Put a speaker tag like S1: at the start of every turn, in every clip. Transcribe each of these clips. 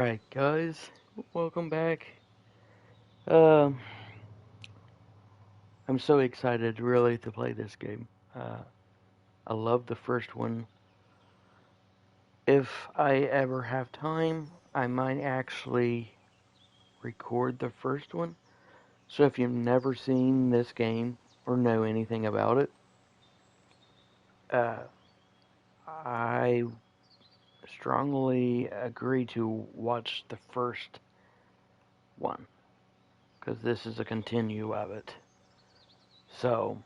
S1: Alright, guys, welcome back. Um, I'm so excited, really, to play this game. I love the first one. If I ever have time, I might actually record the first one. So if you've never seen this game or know anything about it, uh, I strongly agree to watch the first one because this is a continue of it. So,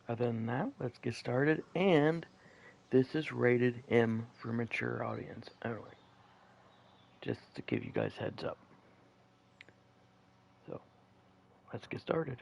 S1: other than that, let's get started. And this is rated M for mature audience only. Just to give you guys heads up. So, let's get started.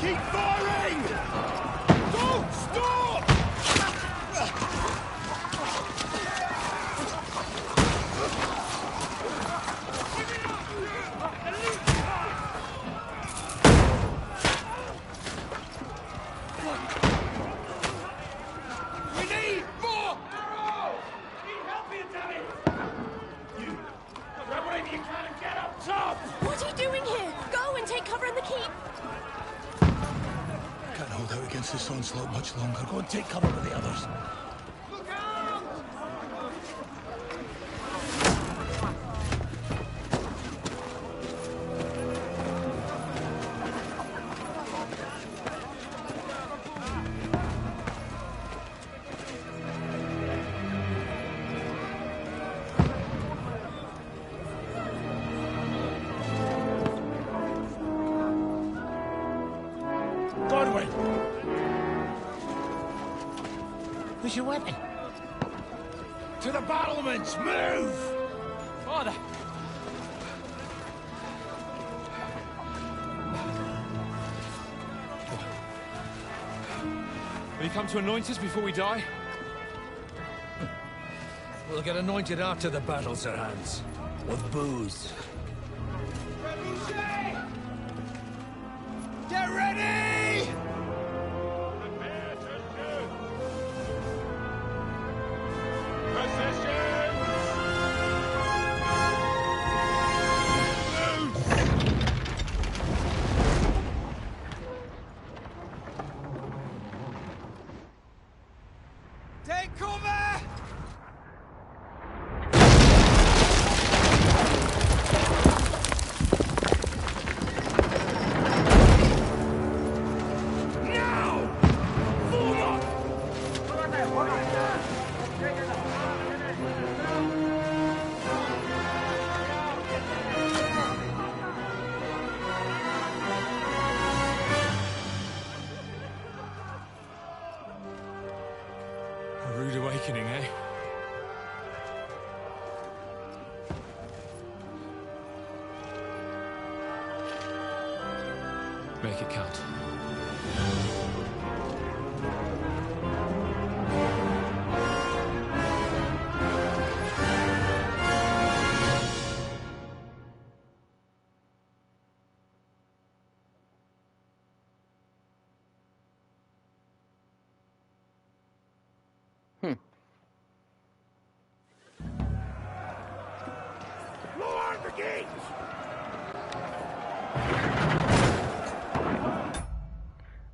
S2: Keep firing! Don't stop! We need more! Need help here, damn it! You, grab whatever you can and get up top!
S3: What are you doing here? Go and take cover in the keep!
S2: Can't hold out against this onslaught much longer. Go and take cover with the others. Look out! Godwin! Where's your weapon? To the battlements! Move!
S4: Father! Will you come to anoint us before we die?
S5: We'll get anointed after the battles are hands. With booze.
S2: Get ready! Take cover! Now! Form up!
S4: A rude awakening, eh? Make it count.
S2: Lower the gates!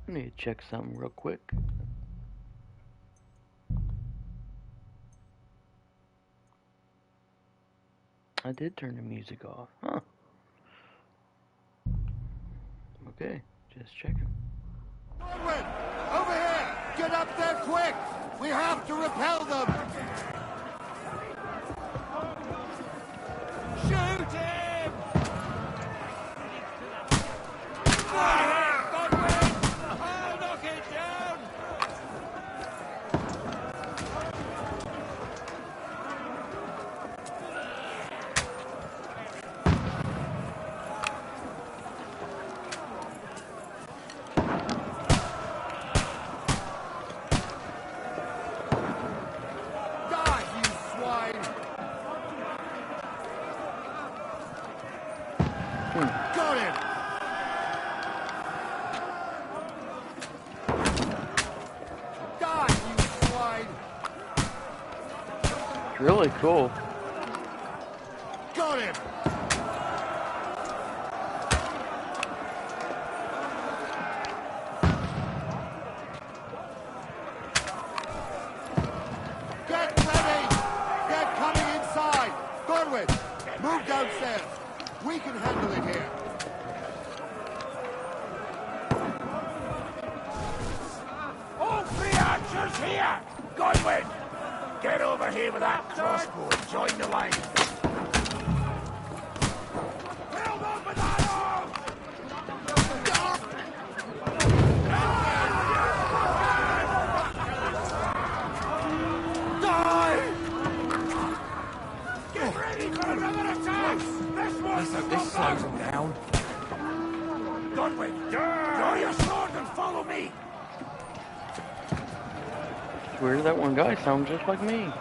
S1: I need to check something real quick. I did turn the music off, huh? Okay, just checking.
S2: Godwin! Over here! Get up there quick! We have to repel them! Shoot him! Godwin!
S1: It's really cool.
S2: Got him! Get ready! They're coming inside! Godwin, move downstairs. We can handle it here.
S6: All three archers here! Godwin! Get over here with that crossbow and join the line. Build up with arrows! Die! Get ready for another attack! This one's
S4: This slows them down.
S6: Godwin, draw your sword and follow me!
S1: It's weird that one guy sounds just like me.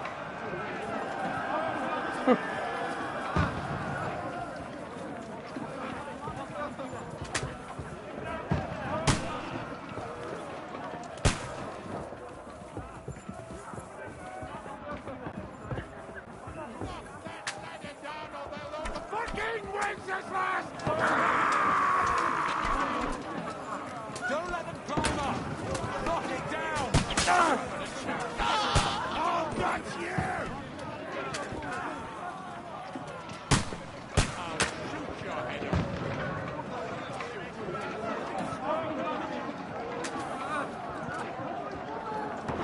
S6: Fucking Wenceslas!
S4: Don't let them climb up! Knock it down!
S6: Oh, that's you!
S4: I'll shoot your head off.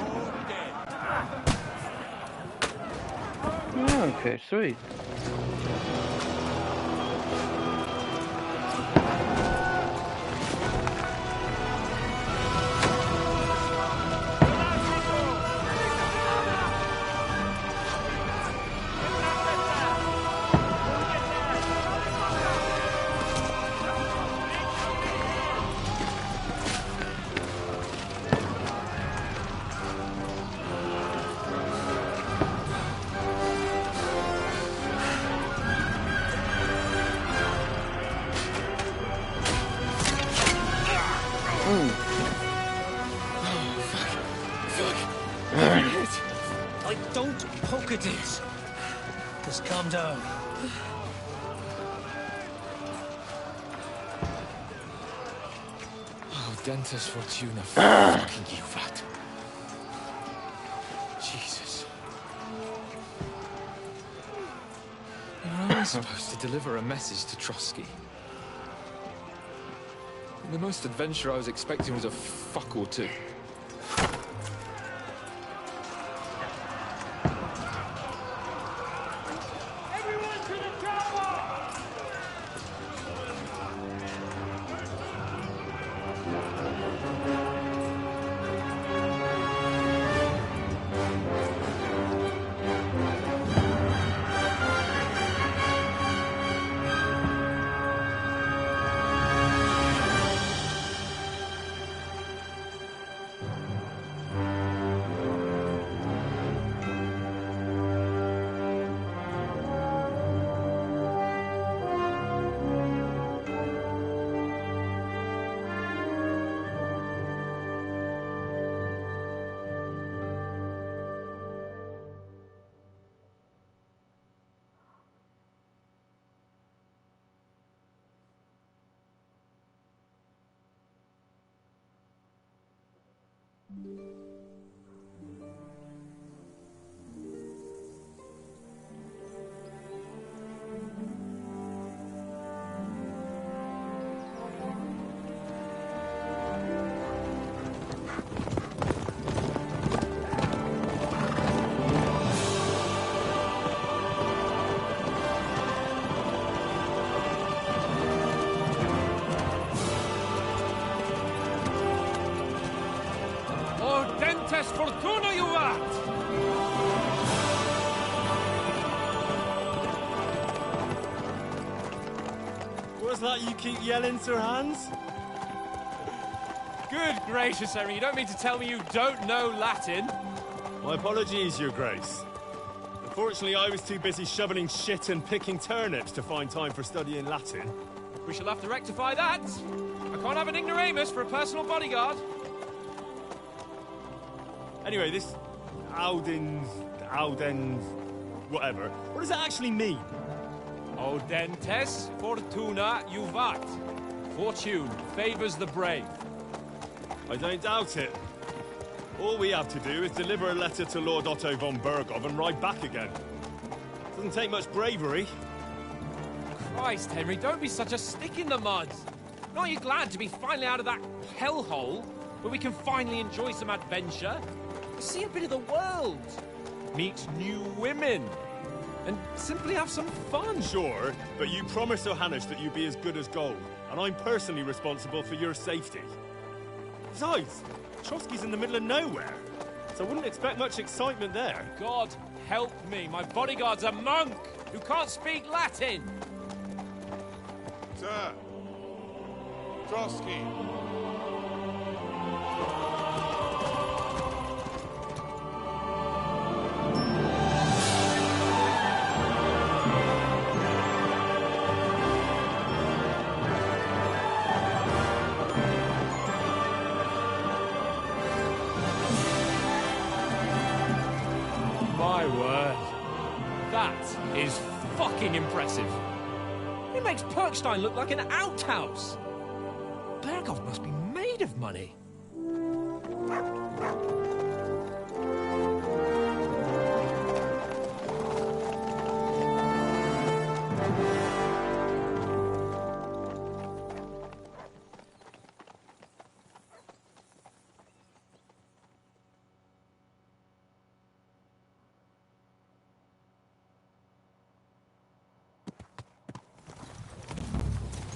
S4: You're dead.
S1: Okay, sweet.
S5: Like, don't poke at it. Just calm down.
S4: Oh, Dentes Fortuna. Fucking you, rat. Jesus. You're only supposed to deliver a message to Trotsky. The most adventure I was expecting was a fuck or two.
S6: Everyone to the tower!
S4: Dentes Fortuna, you rat!
S7: What's that you keep yelling, Sir Hans?
S4: Good gracious, Henry, you don't mean to tell me you don't know Latin?
S7: My apologies, Your Grace. Unfortunately, I was too busy shoveling shit and picking turnips to find time for studying Latin.
S4: We shall have to rectify that. I can't have an ignoramus for a personal bodyguard.
S7: Anyway, this Auden, whatever, what does it actually mean?
S4: Audentes fortuna juvat. Fortune favors the brave.
S7: I don't doubt it. All we have to do is deliver a letter to Lord Otto von Bergov and ride back again. Doesn't take much bravery.
S4: Christ, Henry, don't be such a stick in the mud. Aren't you glad to be finally out of that hellhole where we can finally enjoy some adventure? See a bit of the world, meet new women, and simply have some fun.
S7: Sure, but you promised Johannes that you'd be as good as gold, and I'm personally responsible for your safety. Besides, Trotsky's in the middle of nowhere, so I wouldn't expect much excitement there.
S4: God help me, my bodyguard's a monk who can't speak Latin.
S2: Sir! Trotsky!
S4: My word. That is fucking impressive. It makes Perkstein look like an outhouse. Bergov must be made of money.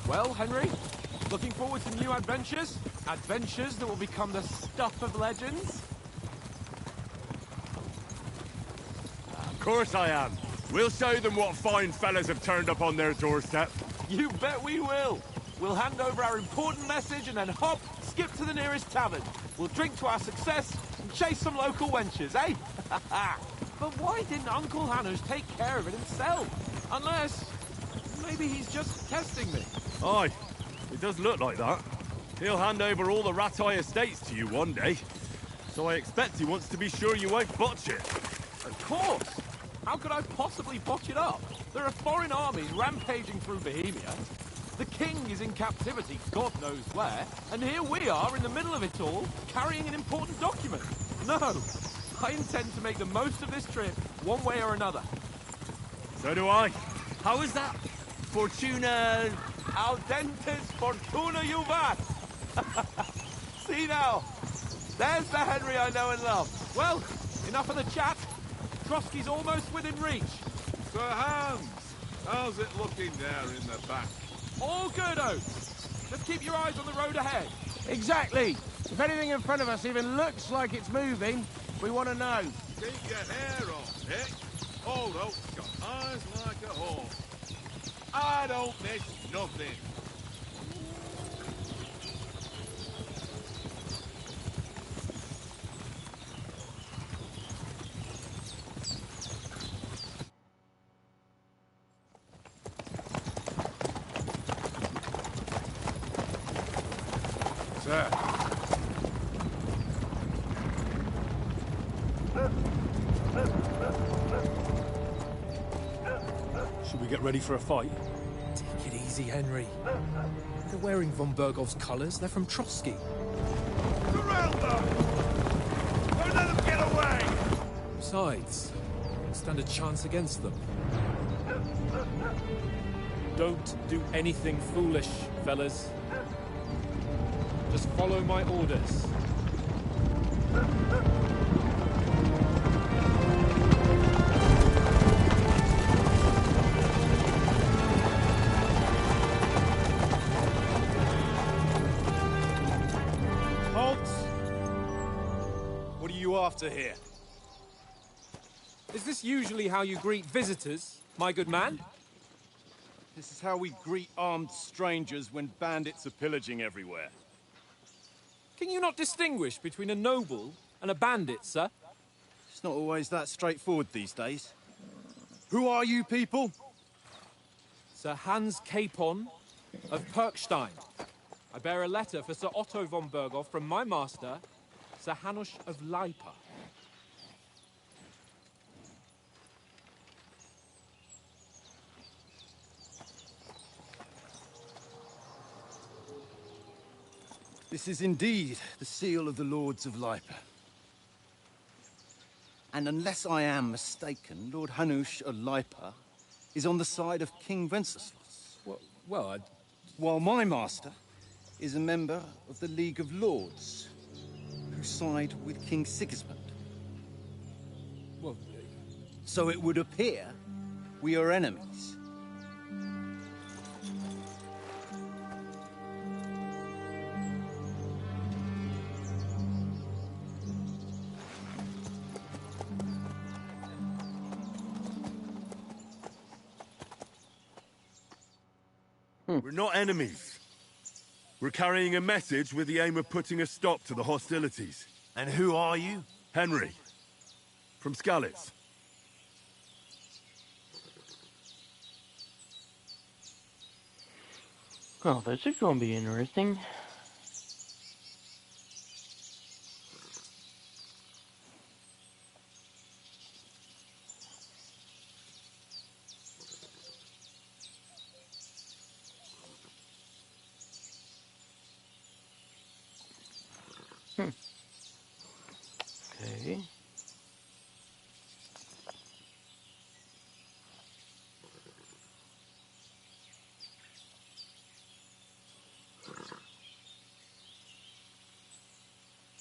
S4: Well, Henry, looking forward to new adventures? Adventures that will become the stuff of legends?
S6: Of course I am. We'll show them what fine fellas have turned up on their doorstep.
S4: You bet we will. We'll hand over our important message and then hop, skip to the nearest tavern. We'll drink to our success and chase some local wenches, eh? But why didn't Uncle Hannes take care of it himself? Unless, maybe he's just testing me.
S6: Aye, it does look like that. He'll hand over all the Ratai estates to you one day. So I expect he wants to be sure you won't botch it.
S4: Of course! How could I possibly botch it up? There are foreign armies rampaging through Bohemia. The king is in captivity, God knows where, and here we are in the middle of it all, carrying an important document. No, I intend to make the most of this trip, one way or another.
S6: So do I. How is that? Fortuna...
S4: Audentes fortuna juvat! See now, there's the Henry I know and love. Well, enough of the chat. Trotsky's almost within reach.
S2: Sir Hans! How's it looking there in the back?
S4: All good, Oates. Just keep your eyes on the road ahead.
S8: Exactly. If anything in front of us even looks like it's moving, we want to know.
S2: Keep your hair on, Dick. Old Oak's got eyes like a hawk. I don't miss nothing. Sir.
S7: Should we get ready for a fight?
S5: Take it easy, Henry. They're wearing von Bergov's colours. They're from Trotsky.
S6: Surround them! Don't let them get away!
S5: Besides, we stand a chance against them.
S4: Don't do anything foolish, fellas. Just follow my orders.
S9: Halt! What are you after here?
S4: Is this usually how you greet visitors, my good man?
S9: This is how we greet armed strangers when bandits are pillaging everywhere.
S4: Can you not distinguish between a noble and a bandit, sir?
S9: It's not always that straightforward these days. Who are you people?
S4: Sir Hans Capon of Perkstein. I bear a letter for Sir Otto von Bergov from my master, Sir Hanush of Leipa.
S9: This is indeed the seal of the Lords of Lipa. And unless I am mistaken, Lord Hanush of Lipa is on the side of King Wenceslas.
S5: Well,
S9: While my master is a member of the League of Lords, who side with King Sigismund.
S5: well,
S9: So it would appear we are enemies.
S6: We're not enemies. We're carrying a message with the aim of putting a stop to the hostilities.
S2: And who are you?
S6: Henry. From Skalitz.
S1: Oh, this is going to be interesting. Okay.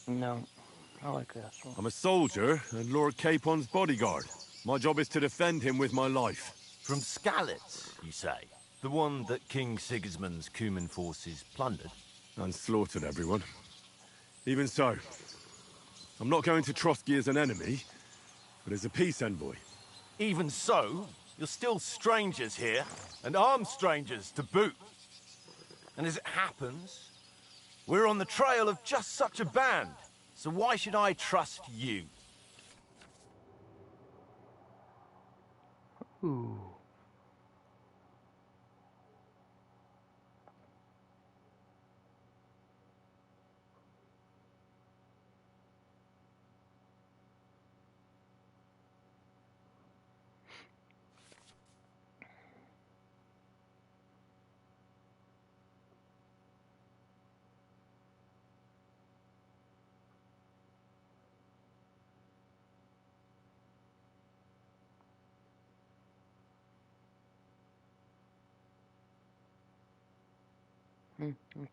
S1: No, I like this one.
S6: I'm a soldier and Lord Capon's bodyguard. My job is to defend him with my life.
S2: From Skalitz, you say? The one that King Sigismund's Cuman forces plundered?
S6: And slaughtered everyone. Even so, I'm not going to Trotsky as an enemy, but as a peace envoy.
S2: Even so, you're still strangers here, and armed strangers to boot. And as it happens, we're on the trail of just such a band. So why should I trust you?
S1: Ooh.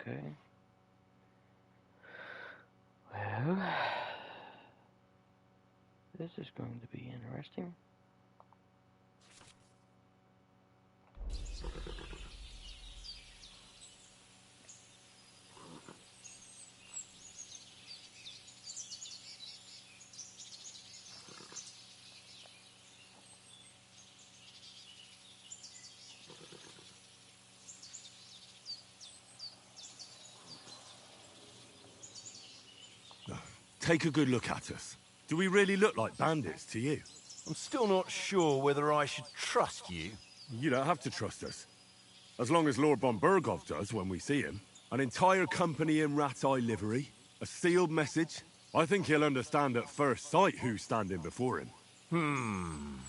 S1: Okay. Well, this is going to be interesting.
S6: Take a good look at us. Do we really look like bandits to you?
S2: I'm still not sure whether I should trust you.
S6: You don't have to trust us. As long as Lord von Burgov does when we see him. An entire company in rat-eye livery, a sealed message. I think he'll understand at first sight who's standing before him.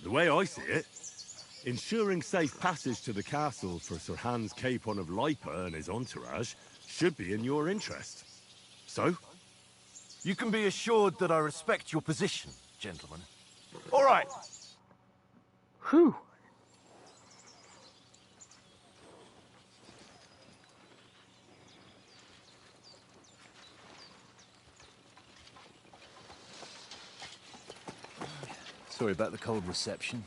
S6: The way I see it, ensuring safe passage to the castle for Sir Hans Capon of Lipa and his entourage should be in your interest. So?
S2: You can be assured that I respect your position, gentlemen. All right.
S1: Whew.
S10: Sorry about the cold reception.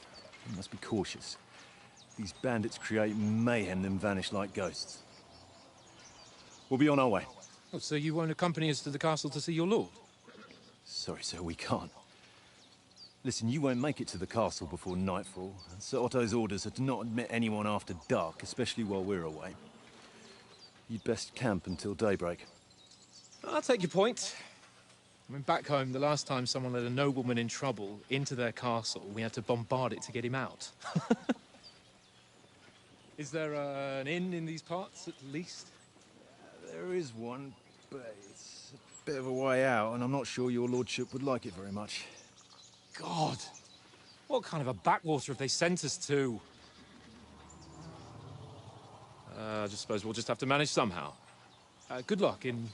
S10: You must be cautious. These bandits create mayhem, then vanish like ghosts. We'll be on our way.
S5: oh, so you won't accompany us to the castle to see your lord?
S10: Sorry, sir, we can't. Listen, you won't make it to the castle before nightfall. And Sir Otto's orders are to not admit anyone after dark, especially while we're away. You'd best camp until daybreak.
S5: I'll take your point. I mean, back home, the last time someone let a nobleman in trouble into their castle, we had to bombard it to get him out. Is there an inn in these parts, at least?
S10: There is one, but it's a bit of a way out, and I'm not sure your lordship would like it very much.
S5: God! What kind of a backwater have they sent us to? I just suppose we'll just have to manage somehow. Good luck in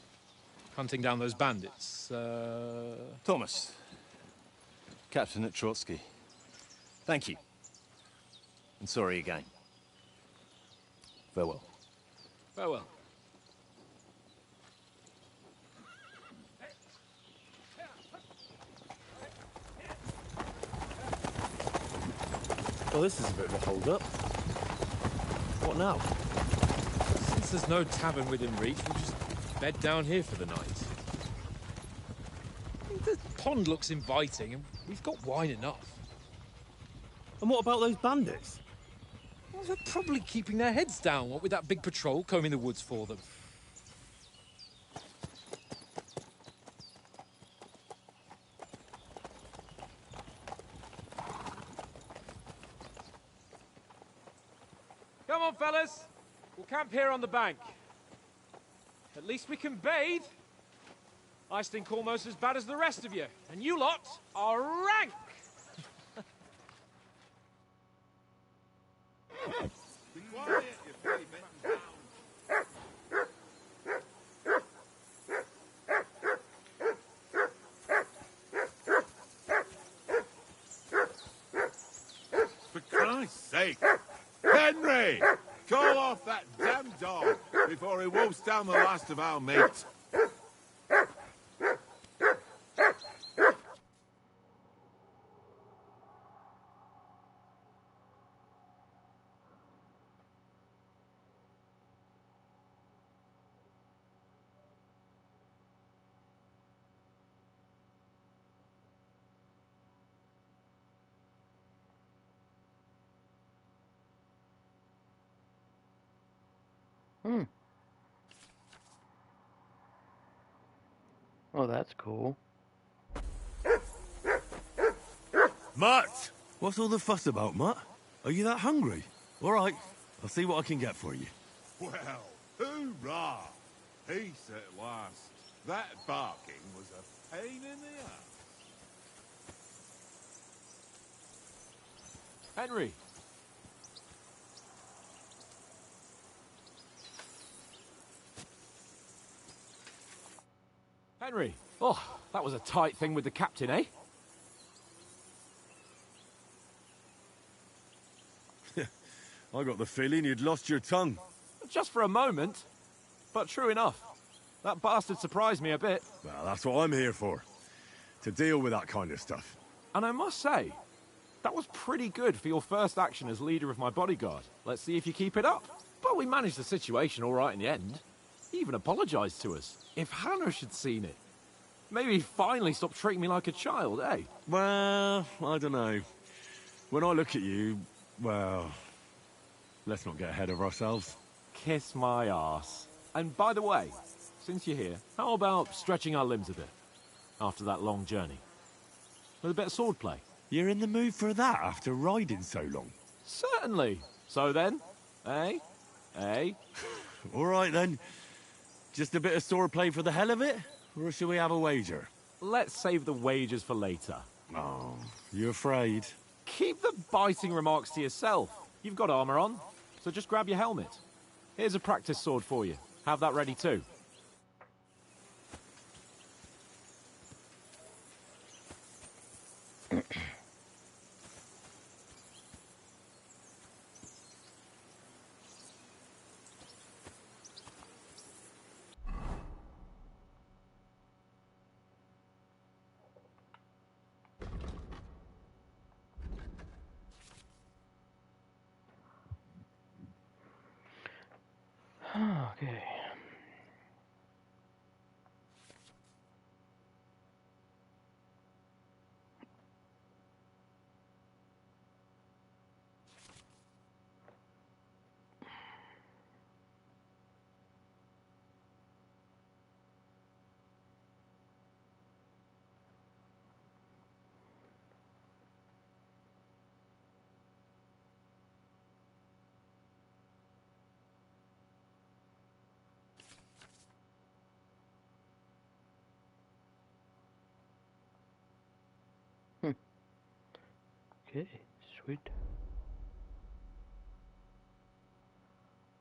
S5: hunting down those bandits.
S10: Thomas, Captain at Trotsky. Thank you. And sorry again. Farewell.
S5: Farewell.
S2: Well, this is a bit of a hold-up. What now?
S5: Since there's no tavern within reach, we'll just bed down here for the night. The pond looks inviting, and we've got wine enough.
S2: And what about those bandits?
S5: Well, they're probably keeping their heads down, what with that big patrol combing the woods for them. Come on, fellas. We'll camp here on the bank. At least we can bathe. I stink almost as bad as the rest of you, and you lot are rank!
S11: Be quiet, you filthy bitten hound. For Christ's sake! Henry! Call off that damn dog before he wolfs down the last of our meat.
S1: Oh, that's cool.
S6: Mutt! What's all the fuss about, Mutt? Are you that hungry? All right, I'll see what I can get for you.
S11: Well, hoorah! Peace at last. That barking was a pain in the ass.
S4: Henry. Henry. Oh, that was a tight thing with the captain, eh?
S6: I got the feeling you'd lost your tongue.
S4: Just for a moment. But true enough. That bastard surprised me a bit.
S6: Well, that's what I'm here for. To deal with that kind of stuff.
S4: And I must say, that was pretty good for your first action as leader of my bodyguard. Let's see if you keep it up. But we managed the situation all right in the end. He even apologized to us. If Hanosh had seen it, maybe he'd finally stop treating me like a child, eh?
S6: Well, I don't know. When I look at you, well, let's not get ahead of ourselves.
S4: Kiss my arse. And by the way, since you're here, how about stretching our limbs a bit after that long journey? With a bit of swordplay.
S6: You're in the mood for that after riding so long?
S4: Certainly. So then, eh? Eh?
S6: All right then. Just a bit of swordplay for the hell of it? Or shall we have a wager?
S4: Let's save the wagers for later.
S6: Oh, you afraid?
S4: Keep the biting remarks to yourself. You've got armor on, so just grab your helmet. Here's a practice sword for you. Have that ready too.
S1: Okay. Okay, sweet.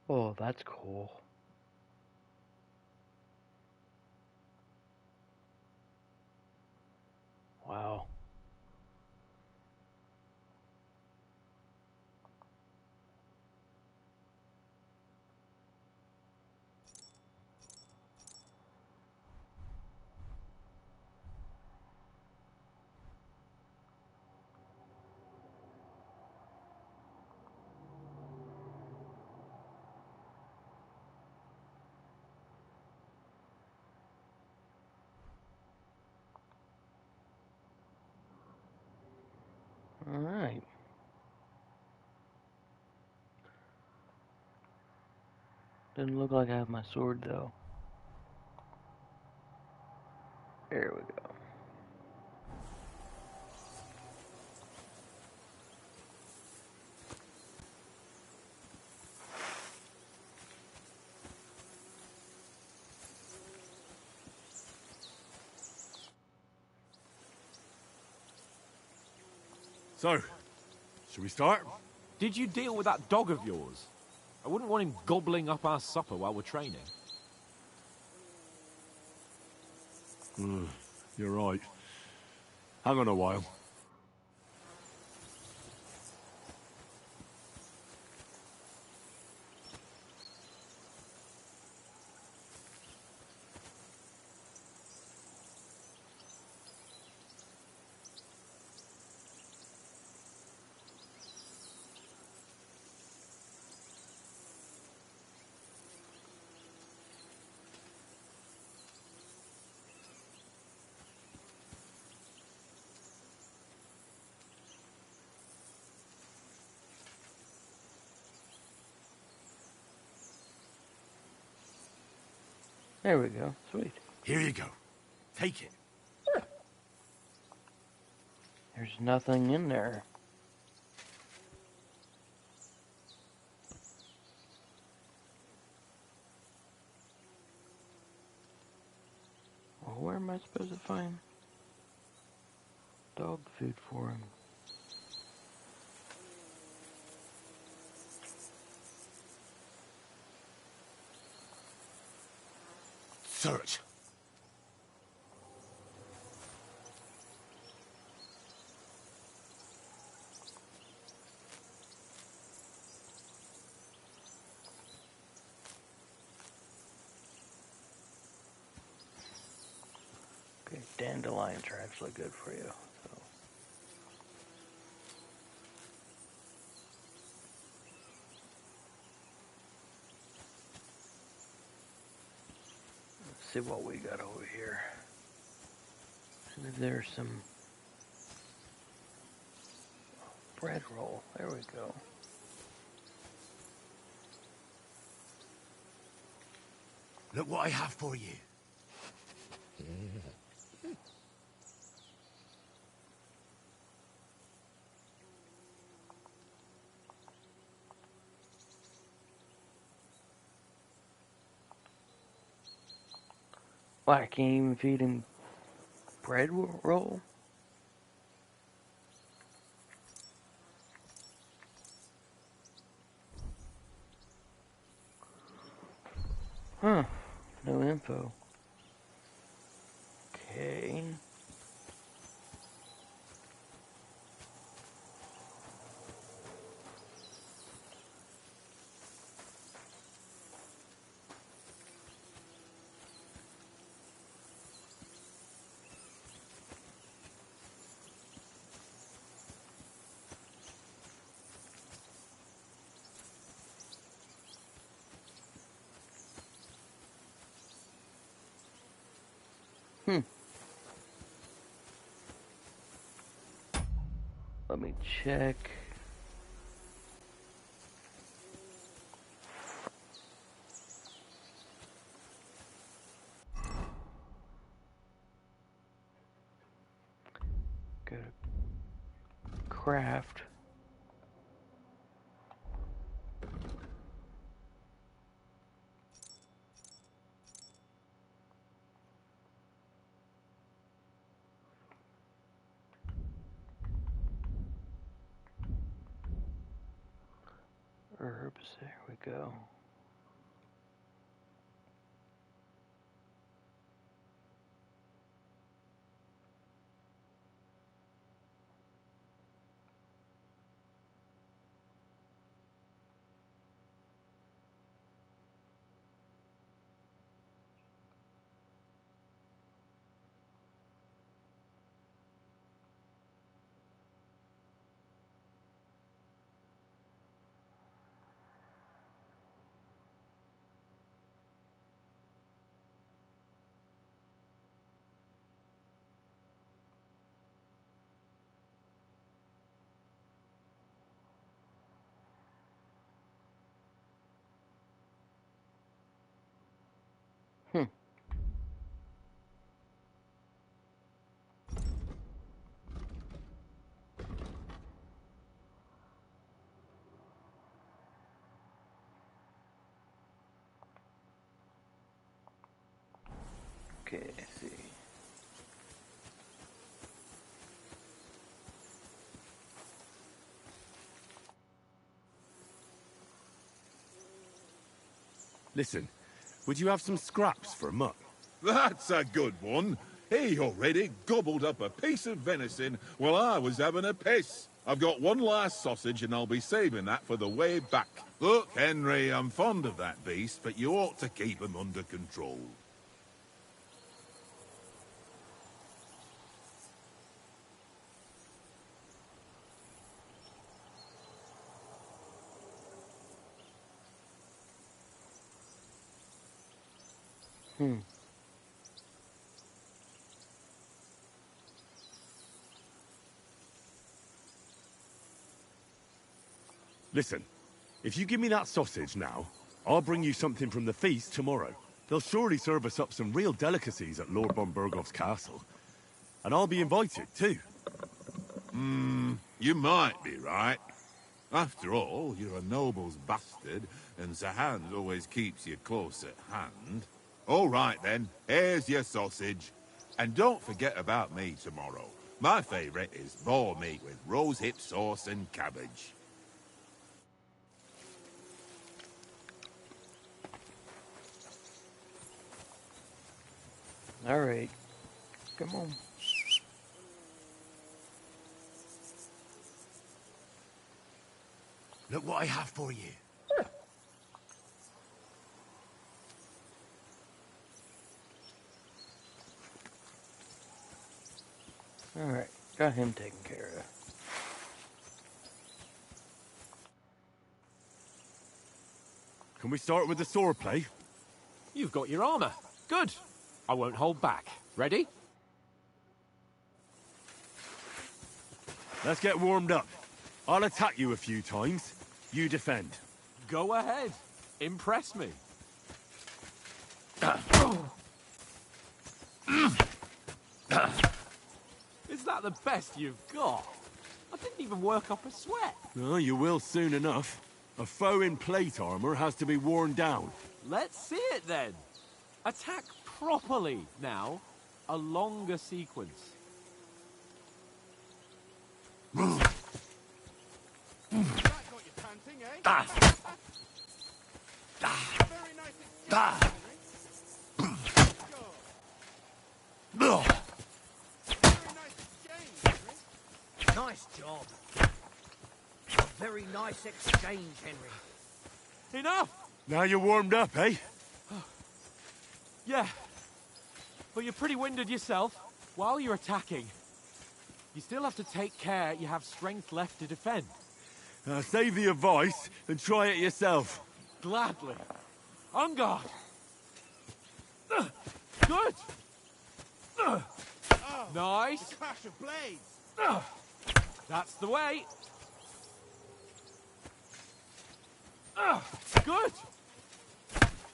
S1: Oh, that's cool. Doesn't look like I have my sword though. There we go.
S6: So, should we start?
S4: Did you deal with that dog of yours? I wouldn't want him gobbling up our supper while we're training.
S6: You're right. Hang on a while.
S1: There we go. Sweet.
S2: Here you go. Take it.
S1: There's nothing in there. Well, where am I supposed to find dog food for him?
S2: Search.
S1: Okay, dandelions are actually good for you. So. Let's see what we got over here. There's some bread roll. There we go.
S2: Look what I have for you.
S1: Well, I can't even feed him bread roll? Huh. No info. Okay. Let me check. Go to craft. Herbs, there we go. Okay, let's see.
S6: Listen, would you have some scraps for a mutt?
S11: That's a good one. He already gobbled up a piece of venison while I was having a piss. I've got one last sausage and I'll be saving that for the way back. Look, Henry, I'm fond of that beast, but you ought to keep him under control.
S6: Listen, if you give me that sausage now, I'll bring you something from the feast tomorrow. They'll surely serve us up some real delicacies at Lord von Bergov's castle. And I'll be invited, too.
S11: You might be right. After all, you're a noble's bastard, and Sir Hans always keeps you close at hand. All right, then. Here's your sausage. And don't forget about me tomorrow. My favourite is boar meat with rosehip sauce and cabbage.
S1: All right. Come on.
S10: Look what I have for you.
S1: All right. Got him taken care of.
S6: Can we start with the sword play?
S5: You've got your armor. Good. I won't hold back. Ready?
S6: Let's get warmed up. I'll attack you a few times. You defend.
S5: Go ahead. Impress me. Is that the best you've got? I didn't even work up a sweat.
S6: Oh, you will soon enough. A foe in plate armor has to be worn down.
S5: Let's see it then. Attack properly now. A longer sequence.
S12: Nice job. A very nice exchange, Henry.
S5: Enough!
S6: Now you're warmed up, eh?
S5: Yeah. But you're pretty winded yourself. While you're attacking, you still have to take care you have strength left to defend.
S6: Save the advice and try it yourself.
S5: Gladly. On guard. Good. Nice.
S12: Clash of blades.
S5: That's the way. Good.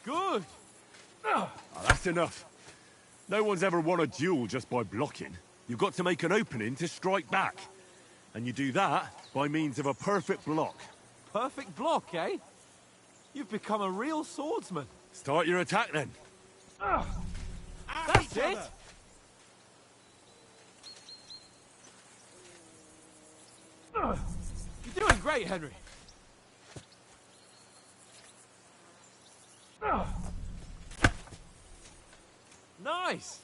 S5: Good.
S6: Oh, that's enough. No one's ever won a duel just by blocking. You've got to make an opening to strike back. And you do that by means of a perfect block.
S5: Perfect block, eh? You've become a real swordsman.
S6: Start your attack then.
S5: That's it. You're doing great, Henry. Nice.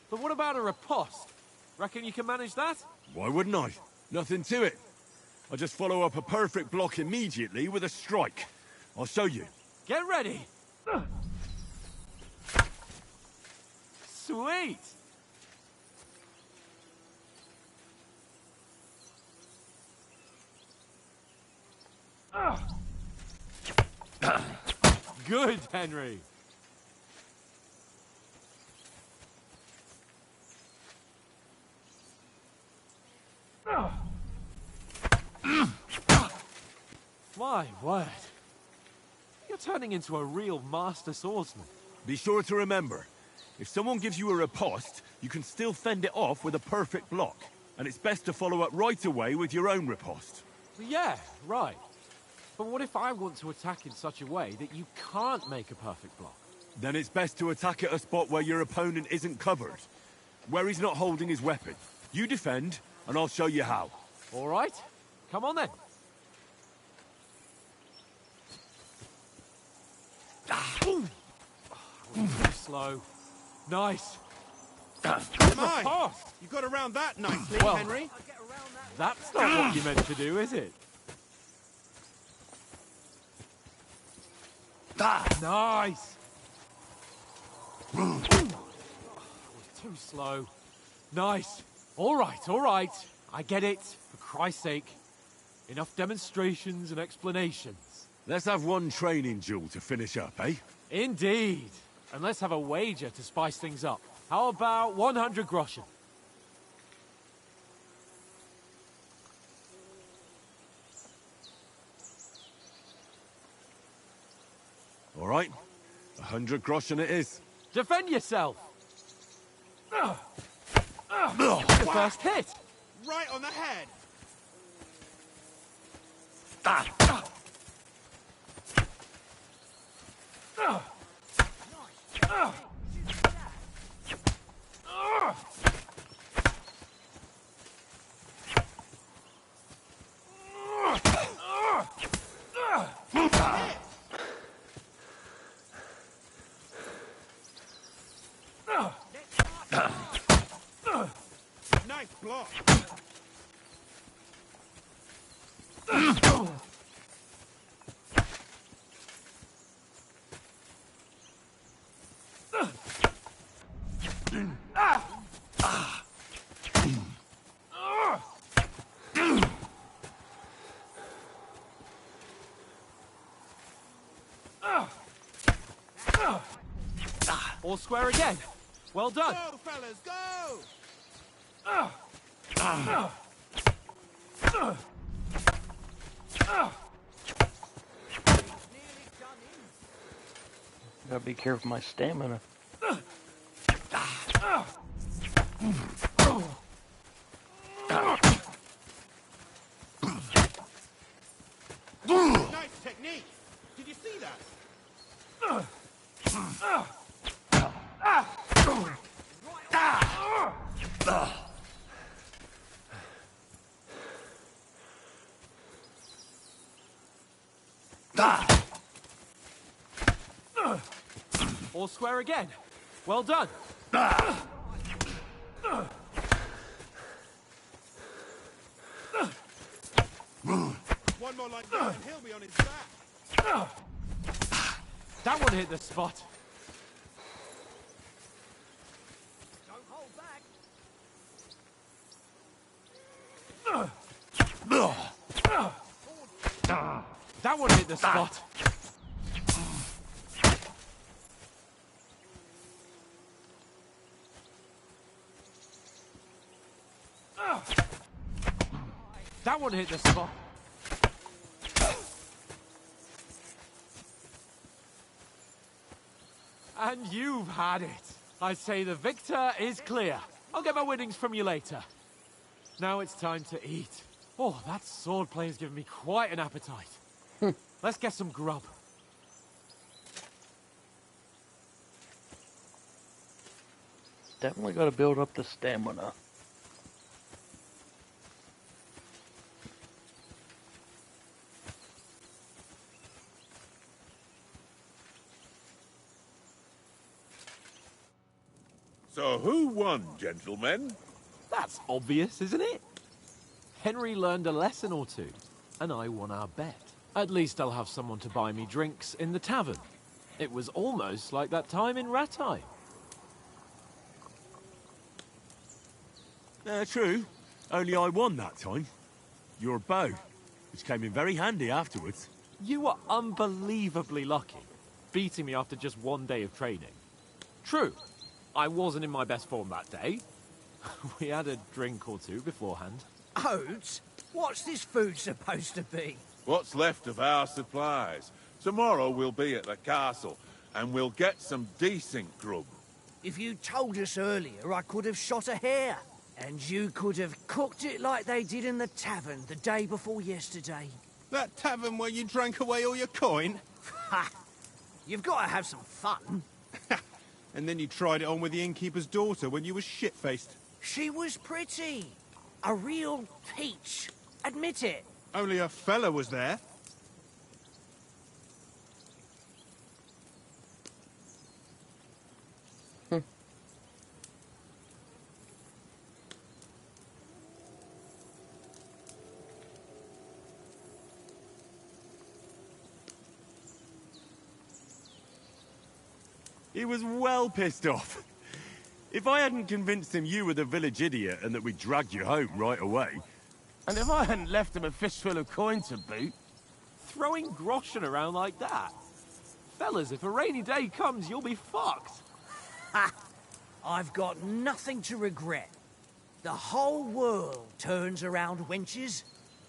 S5: But what about a riposte? Reckon you can manage that?
S6: Why wouldn't I? Nothing to it. I just follow up a perfect block immediately with a strike. I'll show you.
S5: Get ready. Sweet. Good, Henry. My word. You're turning into a real master swordsman.
S6: Be sure to remember, if someone gives you a riposte, you can still fend it off with a perfect block. And it's best to follow up right away with your own riposte.
S5: Yeah, right. But what if I want to attack in such a way that you can't make a perfect block?
S6: Then it's best to attack at a spot where your opponent isn't covered. Where he's not holding his weapon. You defend, and I'll show you how.
S5: All right. Come on then. Ooh. Too slow. Nice.
S8: My! You got around that nicely,
S5: Well,
S8: Henry.
S5: That's not what you meant to do, is it? Nice. Too slow. Nice. All right. I get it. For Christ's sake. Enough demonstrations and explanations.
S6: Let's have one training duel to finish up, eh?
S5: Indeed. And let's have a wager to spice things up. How about 100 groschen?
S6: All right. 100 groschen it is.
S5: Defend yourself! The first hit!
S8: Right on the head. Nice block.
S5: All square again. Well done.
S8: Go, fellas, go!
S1: Gotta be careful of my stamina.
S8: Nice technique. Did you see that?
S5: All square again. Well done.
S8: One more like that and he'll be on his back.
S5: That one hit the spot.
S12: Don't hold back.
S5: That one hit the spot. That one hit the spot. And you've had it. I say the victor is clear. I'll get my winnings from you later. Now it's time to eat. Oh, that swordplay has given me quite an appetite. Let's get some grub.
S1: Definitely gotta build up the stamina.
S11: So who won, gentlemen?
S5: That's obvious, isn't it? Henry learned a lesson or two, and I won our bet. At least I'll have someone to buy me drinks in the tavern. It was almost like that time in Rattay.
S6: True. Only I won that time. Your bow, which came in very handy afterwards.
S5: You were unbelievably lucky, beating me after just one day of training. True, I wasn't in my best form that day. We had a drink or two beforehand.
S12: Oats? What's this food supposed to be?
S11: What's left of our supplies. Tomorrow we'll be at the castle, and we'll get some decent grub.
S12: If you told us earlier, I could have shot a hare. And you could have cooked it like they did in the tavern the day before yesterday.
S8: That tavern where you drank away all your coin?
S12: Ha! You've got to have some fun.
S13: And then you tried it on with the innkeeper's daughter when you were shit-faced.
S12: She was pretty. A real peach. Admit it.
S13: Only a fella was there.
S6: He was well pissed off. If I hadn't convinced him you were the village idiot and that we'd drag you home right away...
S8: And if I hadn't left him a fistful of coin to boot,
S5: Throwing groschen around like that? Fellas, if a rainy day comes, you'll be fucked.
S12: Ha! I've got nothing to regret. The whole world turns around wenches.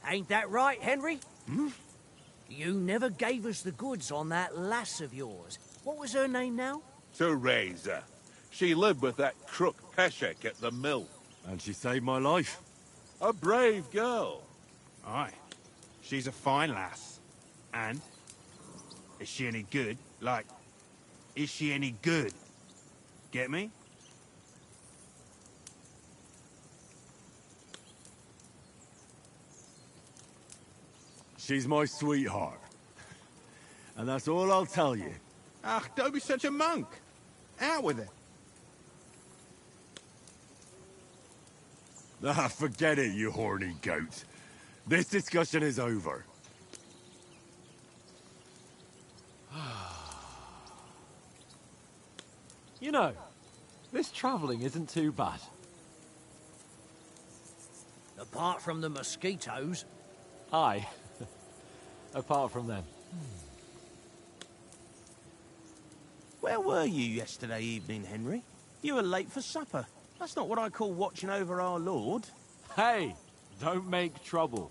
S12: Ain't that right, Henry?
S13: Hmm?
S12: You never gave us the goods on that lass of yours. What was her name now?
S11: Teresa. She lived with that crook Peshek at the mill.
S6: And she saved my life.
S11: A brave girl.
S13: Aye. She's a fine lass. And? Is she any good? Like, is she any good? Get me?
S6: She's my sweetheart. And that's all I'll tell you.
S13: Ah, don't be such a monk. Out with it.
S6: Ah, forget it, you horny goat. This discussion is over.
S5: You know, this travelling isn't too bad.
S12: Apart from the mosquitoes.
S5: Aye. Apart from them.
S8: where were you yesterday evening, Henry? You were late for supper. That's not what I call watching over our Lord.
S5: Hey, don't make trouble.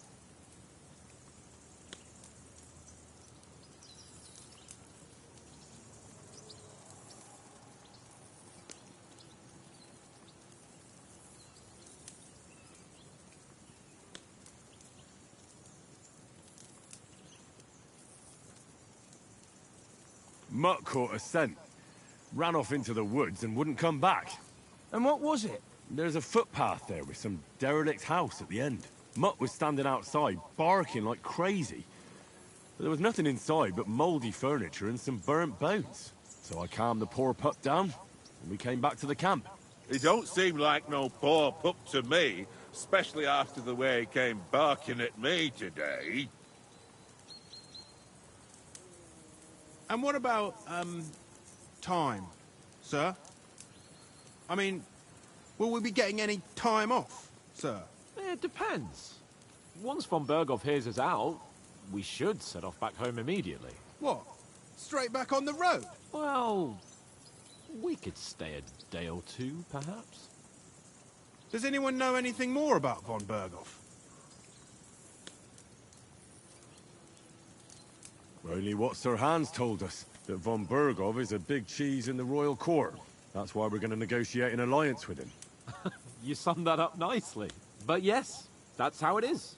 S6: Mutt caught a scent, ran off into the woods and wouldn't come back.
S8: And what was it?
S6: There's a footpath there with some derelict house at the end. Mutt was standing outside, barking like crazy. But there was nothing inside but mouldy furniture and some burnt bones. So I calmed the poor pup down, and we came back to the camp.
S11: He don't seem like no poor pup to me, especially after the way he came barking at me today.
S13: And what about, time, sir? I mean, will we be getting any time off, sir?
S5: It depends. Once von Berghoff hears us out, we should set off back home immediately.
S13: What? Straight back on the road?
S5: Well, we could stay a day or two, perhaps.
S13: Does anyone know anything more about von Berghoff?
S6: Only what Sir Hans told us, that von Berghoff is a big cheese in the royal court. That's why we're going to negotiate an alliance with him.
S5: You summed that up nicely. But yes, that's how it is.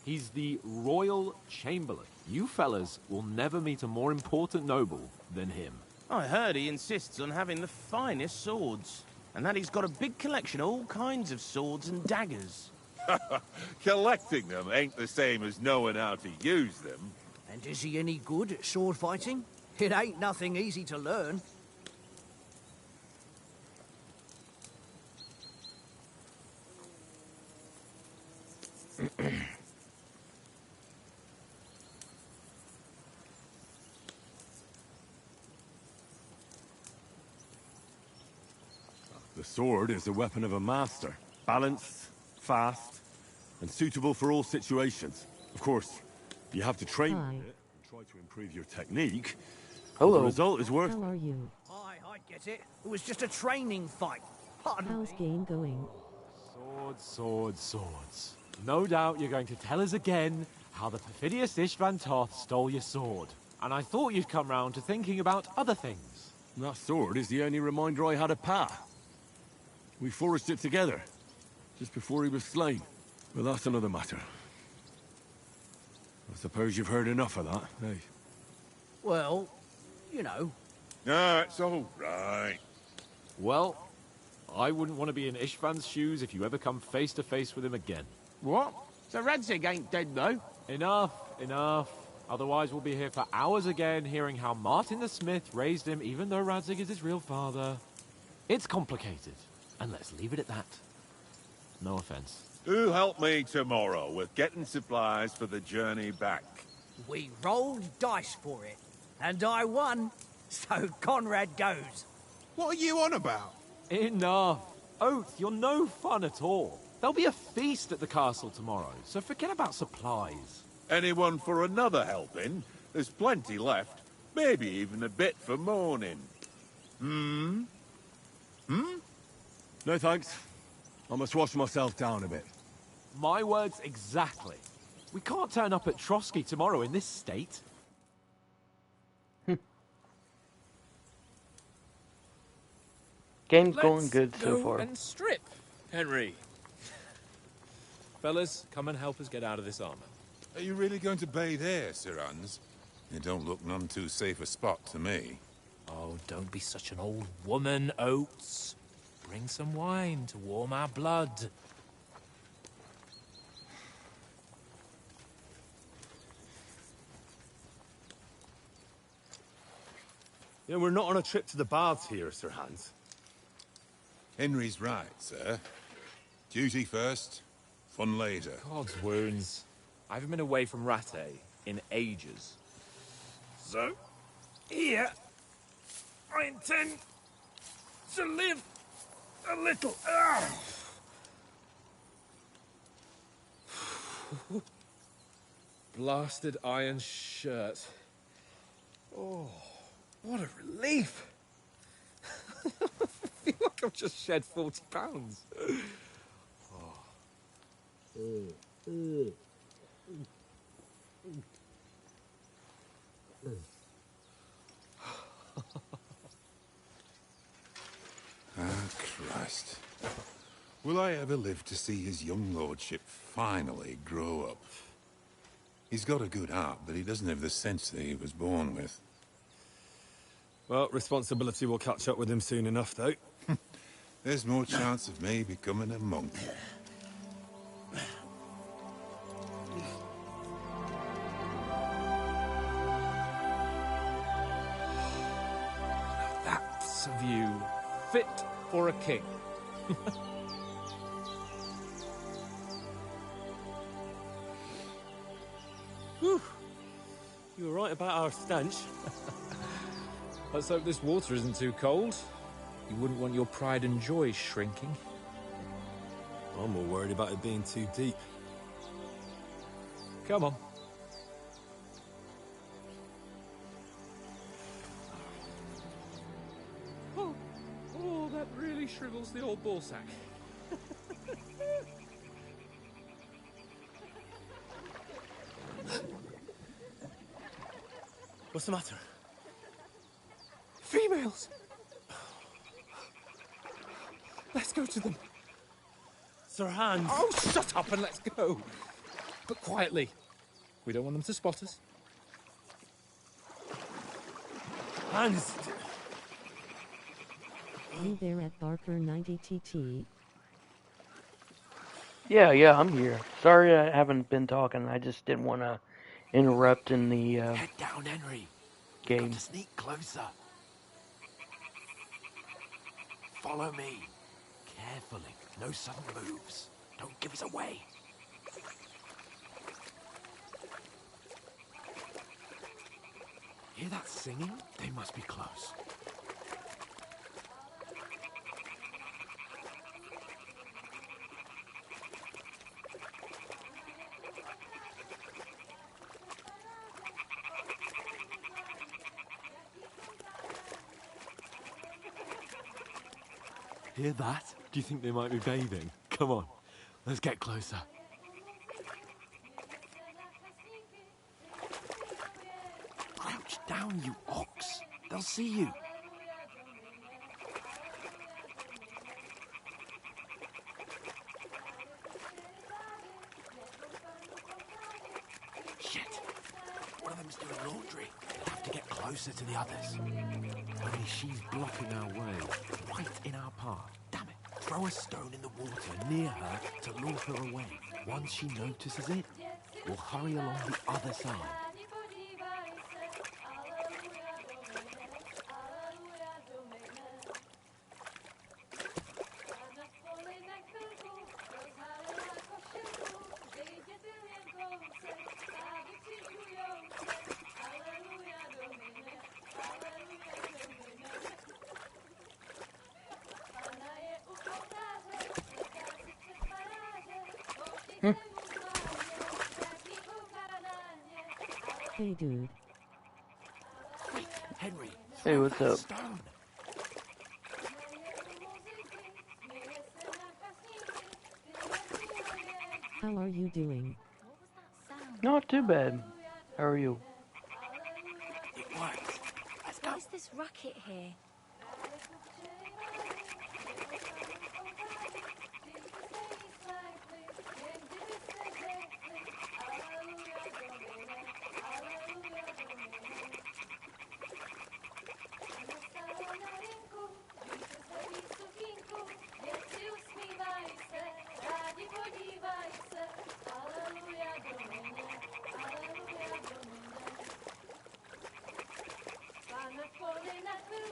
S5: He's the Royal Chamberlain. You fellas will never meet a more important noble than him.
S8: I heard he insists on having the finest swords, and that he's got a big collection of all kinds of swords and daggers.
S11: Collecting them ain't the same as knowing how to use them.
S12: And is he any good at sword fighting? It ain't nothing easy to learn.
S6: The sword is the weapon of a master. Balanced, fast, and suitable for all situations. Of course, you have to train with it and try to improve your technique.
S1: Hello.
S6: The result is worth...
S14: How are you?
S12: Aye, I get it. It was just a training fight. Pardon
S14: How's
S12: me.
S14: game going?
S5: Swords, swords, swords. No doubt you're going to tell us again how the perfidious Istvan Toth stole your sword. And I thought you'd come round to thinking about other things.
S6: That sword is the only reminder I had of Pa. We forged it together, just before he was slain. But that's another matter. I suppose you've heard enough of that, eh?
S12: Well, you know,
S11: No, it's all right.
S4: Well, I wouldn't want to be in Ishvan's shoes if you ever come face to face with him again.
S8: What? So Radzig ain't dead, though?
S4: Enough, enough. Otherwise we'll be here for hours again hearing how Martin the Smith raised him even though Radzig is his real father. It's complicated, and let's leave it at that. No offense.
S11: Who help me tomorrow with getting supplies for the journey back?
S12: We rolled dice for it, and I won, so Conrad goes.
S13: What are you on about?
S4: Enough. Oath, you're no fun at all. There'll be a feast at the castle tomorrow, so forget about supplies.
S11: Anyone for another helping? There's plenty left. Maybe even a bit for morning. Hmm?
S6: No thanks. I must wash myself down a bit.
S4: My words exactly. We can't turn up at Trotsky tomorrow in this state.
S1: Game's going good so
S5: go
S1: far.
S5: and strip, Henry. Fellas, come and help us get out of this armor.
S11: Are you really going to bathe here, Sir Hans? It don't look none too safe a spot to me.
S5: Oh, don't be such an old woman, Oates. Bring some wine to warm our blood.
S7: You know, we're not on a trip to the baths here, Sir Hans.
S11: Henry's right, sir. Duty first, fun later.
S5: God's wounds. I haven't been away from Rattay in ages. So, here, I intend to live a little. Blasted iron shirt. Oh, what a relief. I feel like I've just shed 40 pounds.
S11: Ah, Christ. Will I ever live to see his young lordship finally grow up? He's got a good heart, but he doesn't have the sense that he was born with.
S7: Well, responsibility will catch up with him soon enough, though.
S11: There's more chance of me becoming a monk.
S5: That's a view fit for a king.
S7: Whew. You were right about our stench.
S5: Let's hope this water isn't too cold. You wouldn't want your pride and joy shrinking.
S7: I'm more worried about it being too deep.
S5: Come on. Oh, that really shrivels the old ball sack.
S7: What's the matter?
S5: Females! Let's go to them.
S7: Sir Hans!
S5: Oh, shut up and let's go. But quietly. We don't want them to spot us.
S7: Hans!
S14: You there at Barker 90TT?
S1: Yeah, I'm here. Sorry I haven't been talking. I just didn't want to interrupt in the
S5: Head down, Henry.
S1: game.
S5: Got to sneak closer. Follow me. Carefully. No sudden moves. Don't give us away. Hear that singing? They must be close. Hear that? Do you think they might be bathing? Come on, let's get closer. Crouch down, you ox. They'll see you. Shit. One of them Queen's doing laundry. We'll have to get closer to the others. Only she's blocking our way, right in our path. Damn it. Throw a stone in the water near her to lure her away. Once she notices it, we'll hurry along the other side.
S14: Hey dude.
S5: Wait, Henry.
S1: Hey, what's up?
S5: Stone.
S14: How are you doing?
S1: Not too bad. How are you?
S5: It works. Let's go.
S3: What is this racket here?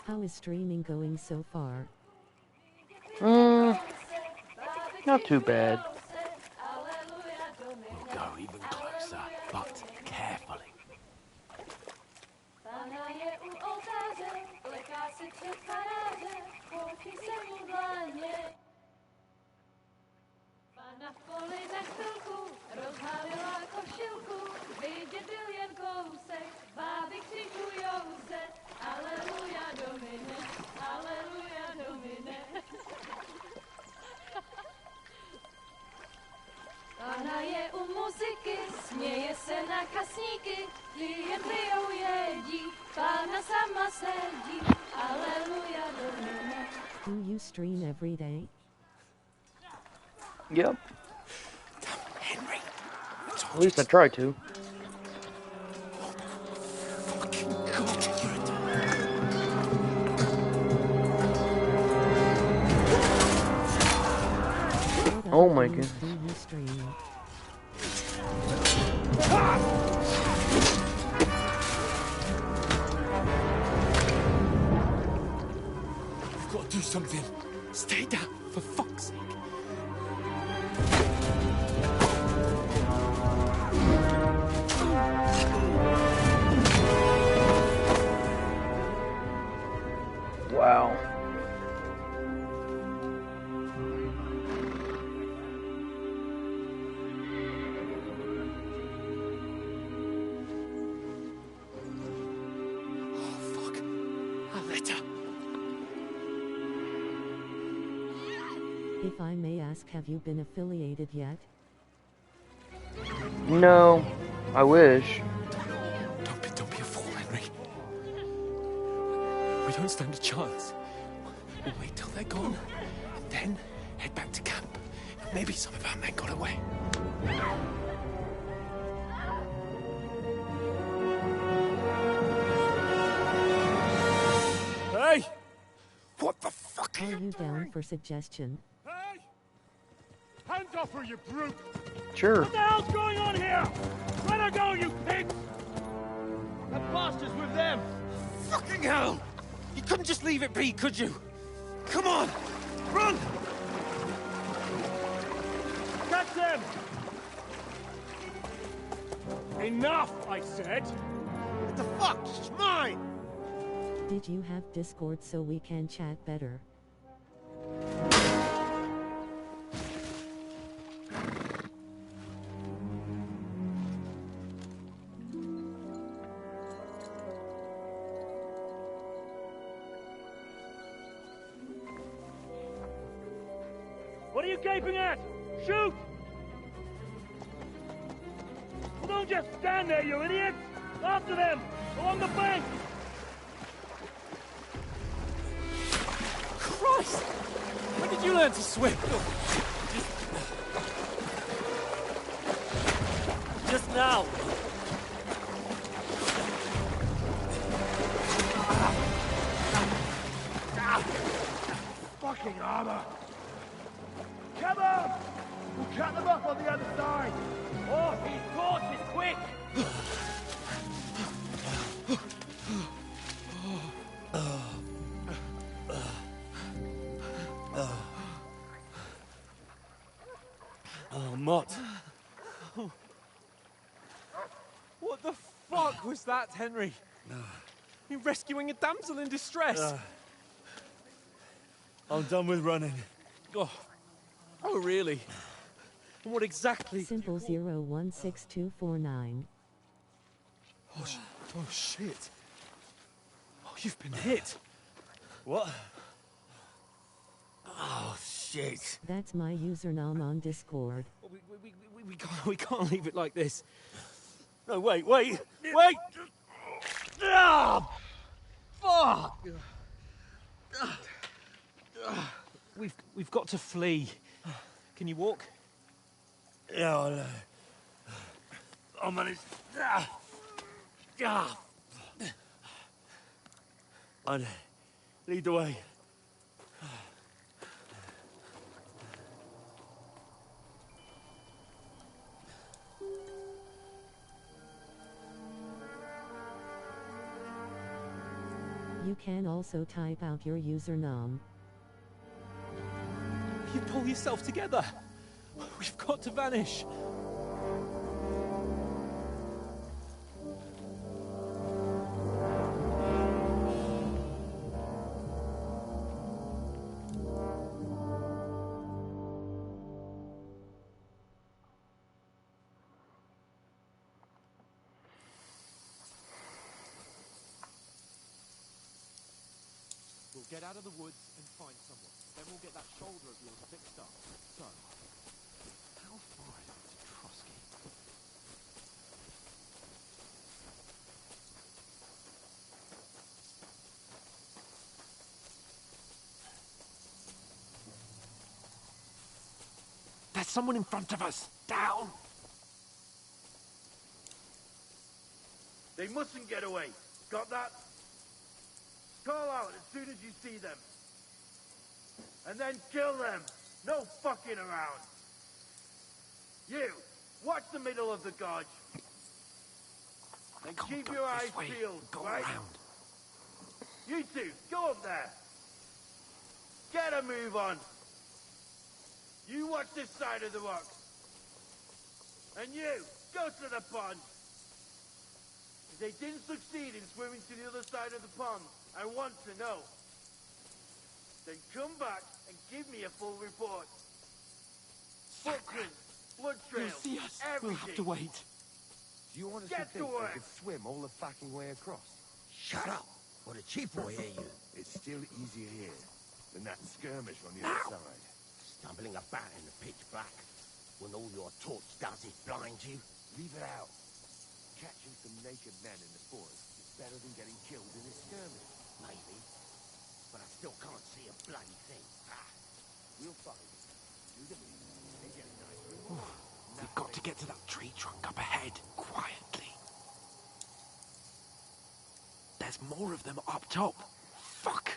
S14: How is streaming going so far?
S1: Not too bad.
S5: We'll go even closer, but carefully.
S3: Pána je u muziky, směje se na kasníky, klient jedí, Pána sama sedí, aleluja domine.
S14: Do you stream every day?
S1: Yep.
S5: Henry.
S1: At least I try to. Oh my goodness.
S5: We've got to do something. Stay down, for fuck's sake.
S1: Wow.
S14: If I may ask, have you been affiliated yet?
S1: No, I wish.
S5: Don't be a fool, Henry. We don't stand a chance. We'll wait till they're gone, and then head back to camp. Maybe some of our men got away. Hey! What the fuck
S14: are you down for suggestion?
S6: Hey! Hands off her, you brute!
S1: Sure.
S6: What the hell's going on here? Let her go, you pigs!
S8: That bastard's with them! Fucking hell! You couldn't just leave it be, could you? Come on! Run!
S6: Catch them! Enough, I said!
S8: What the fuck? It's mine!
S14: Did you have Discord so we can chat better?
S6: What are you gaping at? Shoot! Well, don't just stand there, you idiots! After them! Along the bank!
S5: Christ! When did you learn to swim?
S6: Just now.
S15: Fucking armor! Come on! We'll cut them off on the other side!
S12: Oh, these horses, quick!
S4: Oh, Mott. What the fuck was that, Henry? You rescuing a damsel in distress?
S10: I'm done with running.
S4: Oh, really? And what exactly?
S14: Simple 016249.
S4: Oh, shit. Oh, you've been hit.
S10: What?
S8: Oh, shit.
S14: That's my username on Discord.
S4: We can't leave it like this. No, wait! Ah! Fuck! We've got to flee. Can you walk?
S10: Yeah, I know. I'll manage. I'd lead the way.
S14: You can also type out your username.
S4: You pull yourself together. We've got to vanish. We'll get out of the woods and find someone. Then we'll get that shoulder of yours fixed up. So, how far is it to Trotsky? There's someone in front of us! Down!
S15: They mustn't get away. Got that? Call out as soon as you see them. And then kill them. No fucking around. You, watch the middle of the gorge. And keep your eyes peeled, right? You two, go up there. Get a move on. You watch this side of the rock. And you, go to the pond. If they didn't succeed in swimming to the other side of the pond, I want to know. Then come back and give me a full report. Footprints, blood trails,
S4: They'll see us.
S15: everything.
S4: We'll have to wait.
S16: Do you honestly
S15: Get to
S16: think
S15: work.
S16: they could swim all the fucking way across?
S8: Shut up, or the chief will hear you.
S16: It's still easier here than that skirmish on the other side.
S8: Stumbling about in the pitch black, when all your torch does is blind you.
S16: Leave it out. Catching some naked men in the forest is better than getting killed in a skirmish.
S8: Maybe, but I still can't see a bloody thing.
S16: We'll find it. Do the meat. They're getting nicer.
S4: We've got to get to that tree trunk up ahead, quietly. There's more of them up top. Fuck!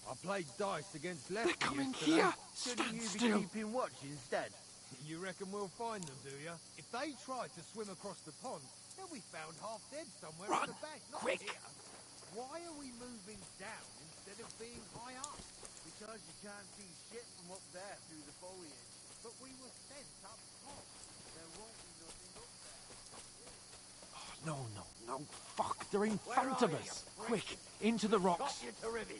S15: I played dice against
S4: They're
S15: Lefty
S4: coming
S15: yesterday.
S4: here!
S15: Shouldn't
S4: Stand
S15: you be
S4: still!
S15: keeping watch instead? You reckon we'll find them, do you? If they tried to swim across the pond, they'll be found half dead somewhere
S4: Run!
S15: at the bank, not
S4: Quick!
S15: here. Why are we moving down instead of being high up? Because you can't see shit from up there through the foliage. But we were sent up top. There won't be nothing up there.
S4: No, fuck, they're in front of us! Quick, into the
S15: Got
S4: rocks!
S15: you to ribbon.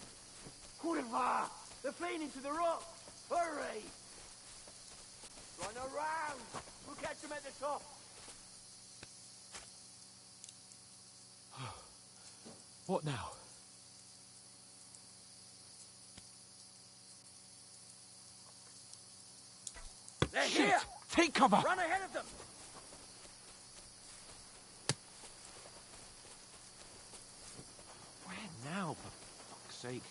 S15: Kurva! They're fleeing into the rock! Hurry! Run around! We'll catch them at the top!
S4: What now?
S15: They're
S4: Shit!
S15: here!
S4: Take cover!
S15: Run ahead of them!
S4: Where now, for fuck's sake?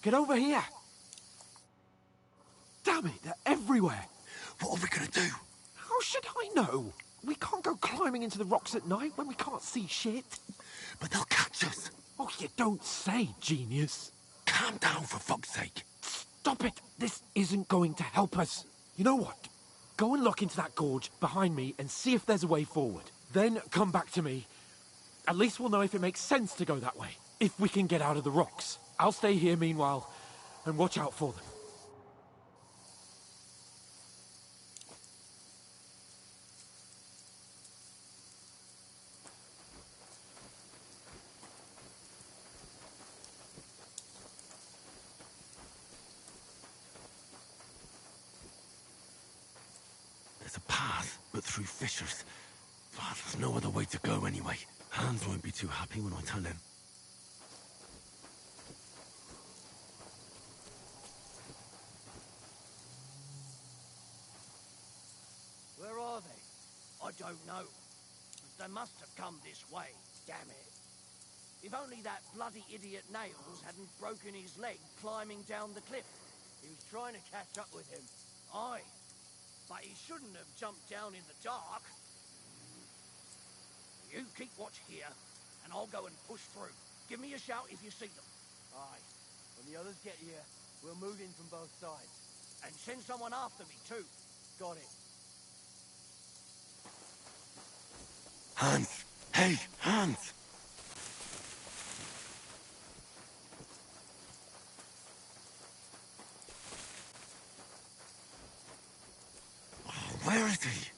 S5: Get over here! Damn it, they're everywhere!
S9: What are we gonna do?
S5: How should I know? We can't go climbing into the rocks at night when we can't see shit.
S9: But they'll catch us.
S5: Oh, you don't say, genius.
S9: Calm down, for fuck's sake.
S5: Stop it! This isn't going to help us. You know what? Go and look into that gorge behind me and see if there's a way forward. Then come back to me. At least we'll know if it makes sense to go that way. If we can get out of the rocks. I'll stay here meanwhile and watch out for them.
S9: There's a path, but through fissures. But there's no other way to go anyway. Hans won't be too happy when I tell him.
S12: Where are they? I don't know. But they must have come this way, damn it. If only that bloody idiot Nails hadn't broken his leg climbing down the cliff. He was trying to catch up with him. Aye. But he shouldn't have jumped down in the dark. You keep watch here, and I'll go and push through. Give me a shout if you see them.
S15: Aye. When the others get here, we'll move in from both sides.
S12: And send someone after me, too.
S15: Got it.
S9: Hans! Hey, Hans! Where is he?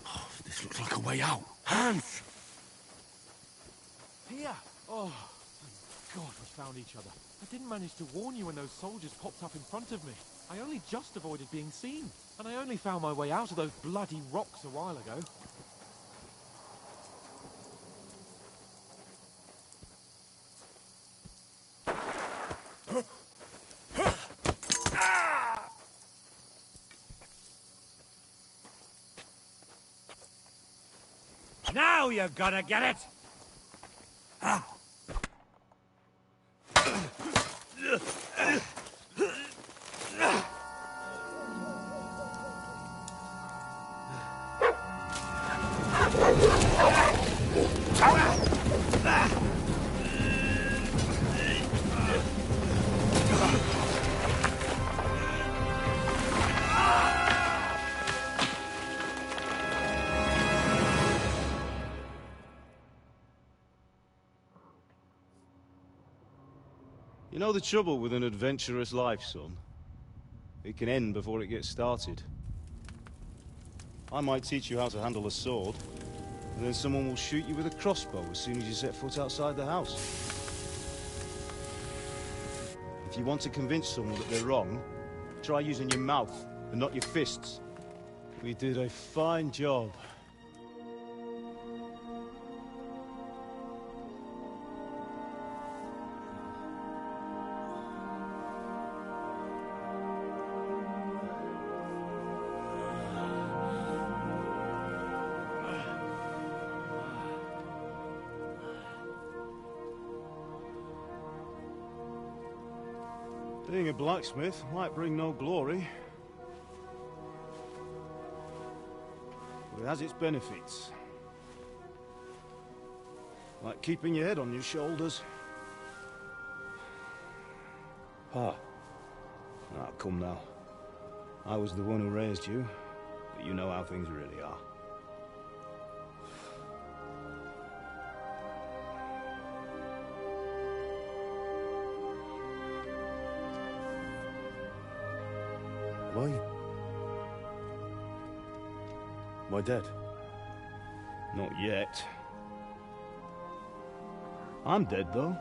S9: Oh, this looks like a way out. Hans!
S5: Here! Oh, thank God we found each other. I didn't manage to warn you when those soldiers popped up in front of me. I only just avoided being seen. And I only found my way out of those bloody rocks a while ago.
S15: Now you're gonna get it!
S17: You know the trouble with an adventurous life, son? It can end before it gets started. I might teach you how to handle a sword, and then someone will shoot you with a crossbow as soon as you set foot outside the house. If you want to convince someone that they're wrong, try using your mouth and not your fists. We did a fine job. Being a blacksmith might bring no glory, but it has its benefits. Like keeping your head on your shoulders. Pa. Ah, come now. I was the one who raised you, but you know how things really are. Why? Am I dead? Not yet. I'm dead, though.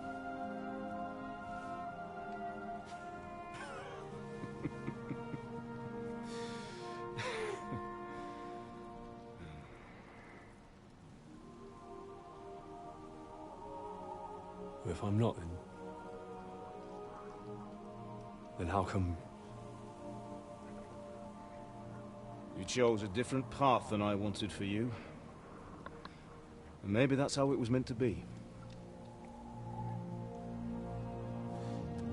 S18: If I'm not, then how come you
S17: chose a different path than I wanted for you. And maybe that's how it was meant to be.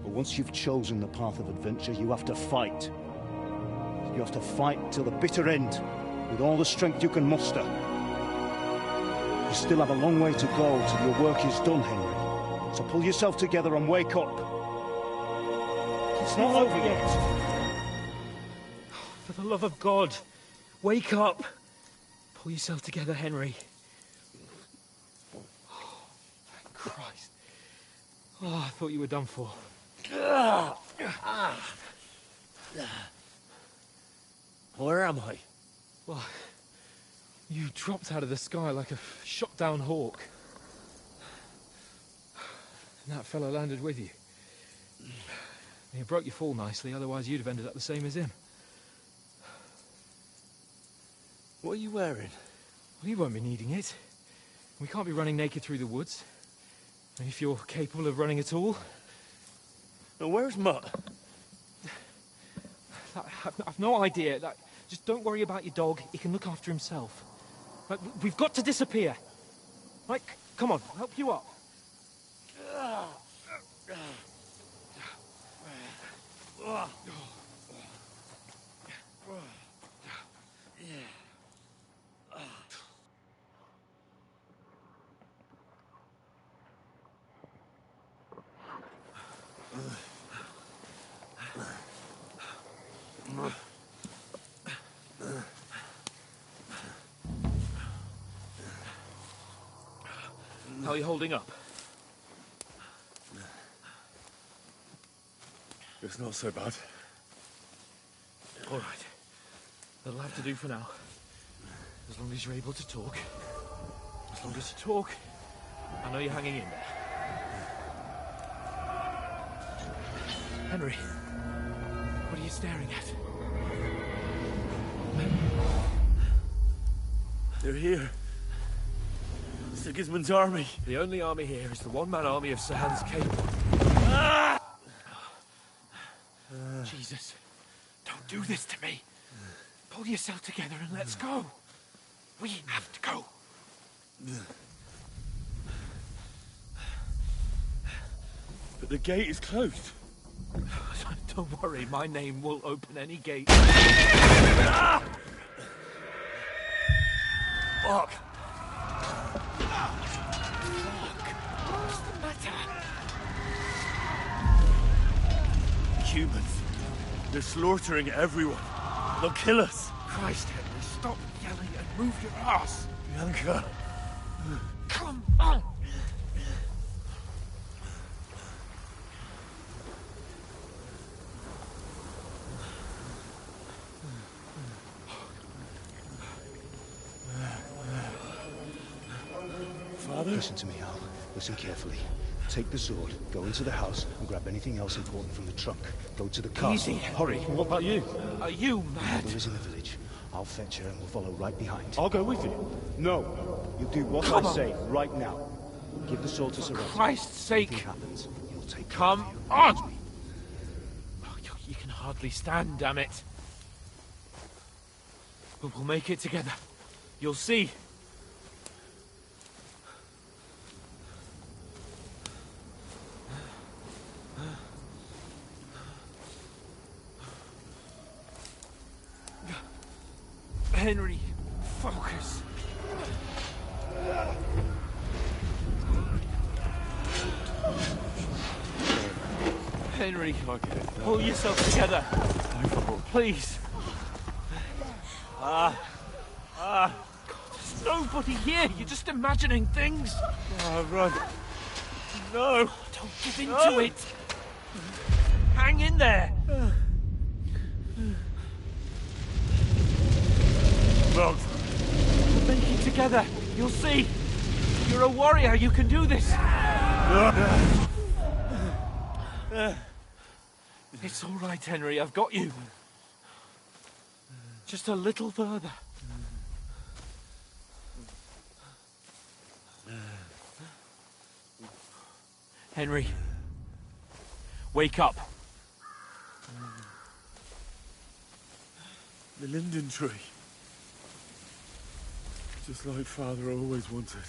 S17: But once you've chosen the path of adventure, you have to fight. You have to fight till the bitter end, with all the strength you can muster. You still have a long way to go till your work is done, Henry. So pull yourself together and wake up. It's not over yet.
S5: For the love of God, wake up. Pull yourself together, Henry. Oh, thank Christ. Oh, I thought you were done for.
S8: Where am I?
S5: Well, you dropped out of the sky like a shot-down hawk. And that fellow landed with you. He broke your fall nicely, otherwise you'd have ended up the same as him.
S8: What are you wearing?
S5: Well, you won't be needing it. We can't be running naked through the woods. And if you're capable of running at all...
S8: Now, where's Mutt?
S5: I've no idea. Just don't worry about your dog. He can look after himself. Right, we've got to disappear. Right, come on, I'll help you up. How are you holding up?
S7: It's not so bad.
S5: All right. That'll have to do for now. As long as you're able to talk. As long as you talk, I know you're hanging in there. Henry, what are you staring at?
S7: They're here. Sigismund's army.
S5: The only army here is the one-man army of Sahan's Cape. Jesus, don't do this to me. Pull yourself together and let's go. We have to go.
S7: But the gate is closed.
S5: Don't worry, my name will open any gate.
S7: Fuck.
S5: What's the matter?
S7: Humans. They're slaughtering everyone. They'll kill us.
S5: Christ, Henry, stop yelling and move your ass.
S7: Bianca.
S5: Come on.
S7: Father?
S17: Listen to me, Al. Listen carefully. Take the sword, go into the house, and grab anything else important from the trunk. Go to the castle.
S5: Easy.
S17: Hurry.
S7: What about you?
S5: Are you mad?
S17: Mother is in the village. I'll fetch her and we'll follow right behind.
S7: I'll go with you.
S17: No. You do what
S5: Come
S17: I
S5: on.
S17: say right now. Give the sword to
S5: For
S17: Sorrento.
S5: Christ's sake.
S17: Anything happens, he'll take
S5: Come
S17: care of you.
S5: on! Oh, you can hardly stand, damn it. But we'll make it together. You'll see. Henry, focus. Henry, pull yourself together. Please. God, there's nobody here. You're just imagining things.
S7: Run. No.
S5: Don't give in to it. Hang in there.
S7: Wrong.
S5: We'll make it together. You'll see. You're a warrior. You can do this. It's all right, Henry. I've got you. Just a little further. Henry, wake up.
S7: The linden tree.
S6: Just like Father always wanted.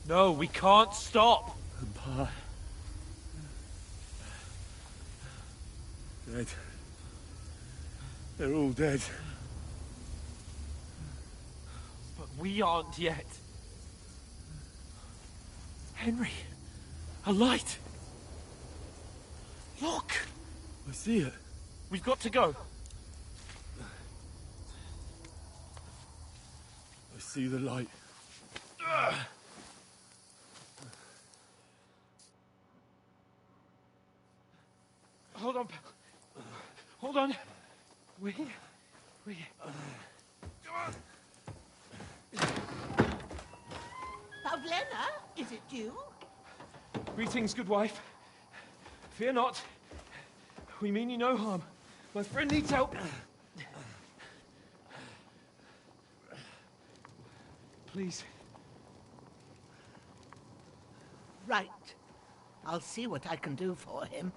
S5: No, we can't stop.
S6: And Pa... dead. They're all dead.
S5: But we aren't yet. Henry, a light. Look.
S6: I see it.
S5: We've got to go.
S6: I see the light.
S5: Hold on. Hold on. We...
S19: Pavlena, is it you?
S5: Greetings, good wife. Fear not. We mean you no harm. My friend needs help. Please.
S19: Right. I'll see what I can do for him.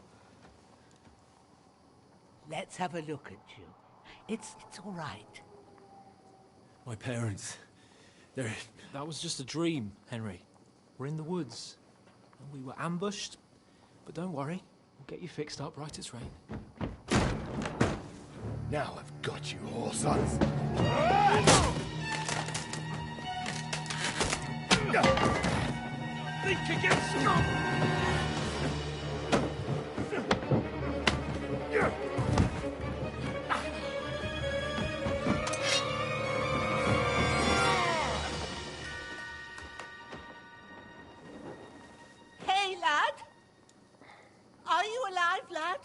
S19: Let's have a look at you. It's all right.
S17: My parents... they're...
S5: That was just a dream, Henry. We're in the woods. And we were ambushed. But don't worry. We'll get you fixed up right as rain.
S16: Now I've got you, whore sons.
S5: Think again,
S19: Hey, lad! Are you alive, lad?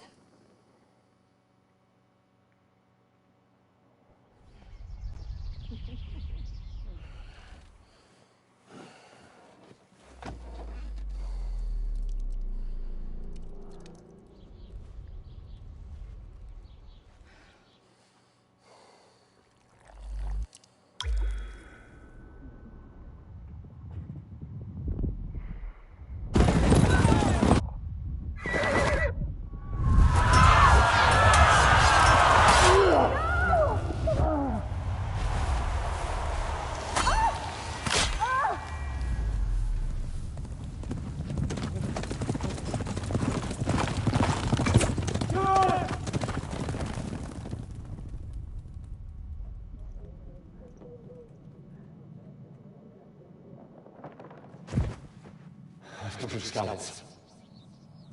S17: I've come from Scallops.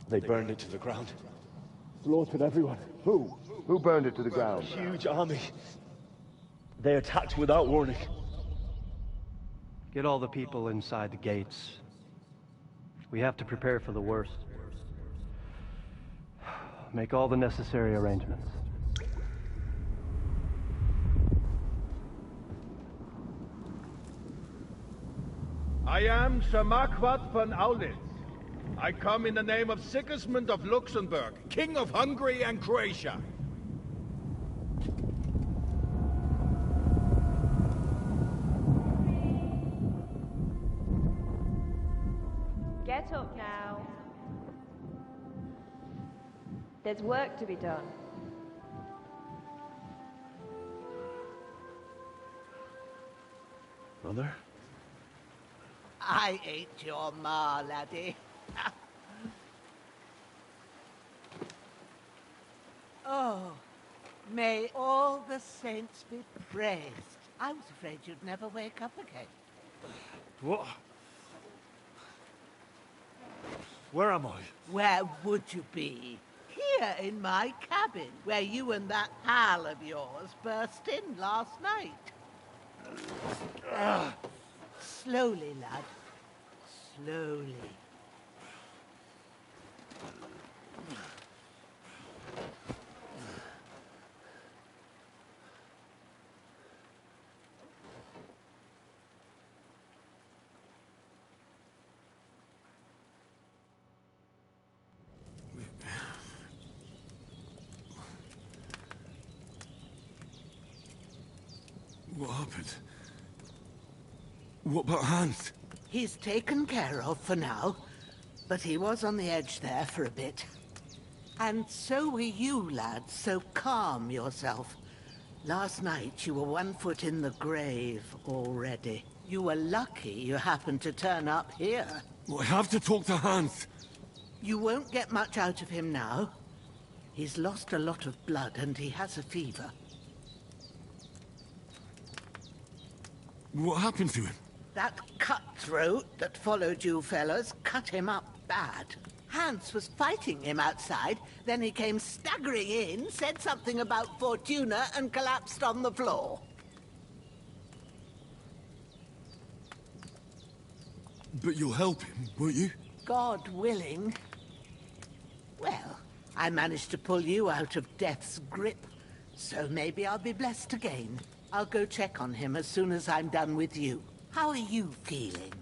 S17: They burned it to the ground. Slaughtered everyone.
S16: Who? Who burned it to the ground?
S17: Huge army. They attacked without warning.
S20: Get all the people inside the gates. We have to prepare for the worst. Make all the necessary arrangements.
S15: I am Sir Marquardt von Aulitz. I come in the name of Sigismund of Luxembourg, King of Hungary and Croatia.
S21: Get up now. There's work to be done.
S20: Mother?
S19: I ain't your ma, laddie. Oh, may all the saints be praised. I was afraid you'd never wake up again.
S17: What? Where am I?
S19: Where would you be? Here in my cabin, where you and that pal of yours burst in last night. Slowly, lad. Slowly.
S6: What happened? What about Hans?
S19: He's taken care of for now, but he was on the edge there for a bit. And so were you, lad, so calm yourself. Last night you were 1 foot in the grave already. You were lucky you happened to turn up here.
S6: I have to talk to Hans.
S19: You won't get much out of him now. He's lost a lot of blood and he has a fever.
S6: What happened to him?
S19: That cutthroat that followed you fellas cut him up bad. Hans was fighting him outside, then he came staggering in, said something about Fortuna, and collapsed on the floor.
S6: But you'll help him, won't you?
S19: God willing. Well, I managed to pull you out of death's grip, so maybe I'll be blessed again. I'll go check on him as soon as I'm done with you. How are you feeling?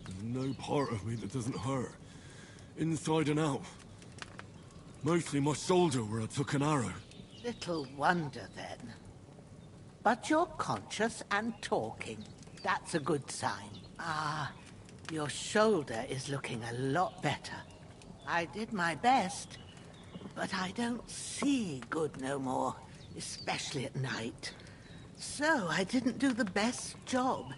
S6: There's no part of me that doesn't hurt. Inside and out. Mostly my shoulder where I took an arrow.
S19: Little wonder, then. But you're conscious and talking. That's a good sign. Ah, your shoulder is looking a lot better. I did my best, but I don't see good no more, especially at night. So I didn't do the best job.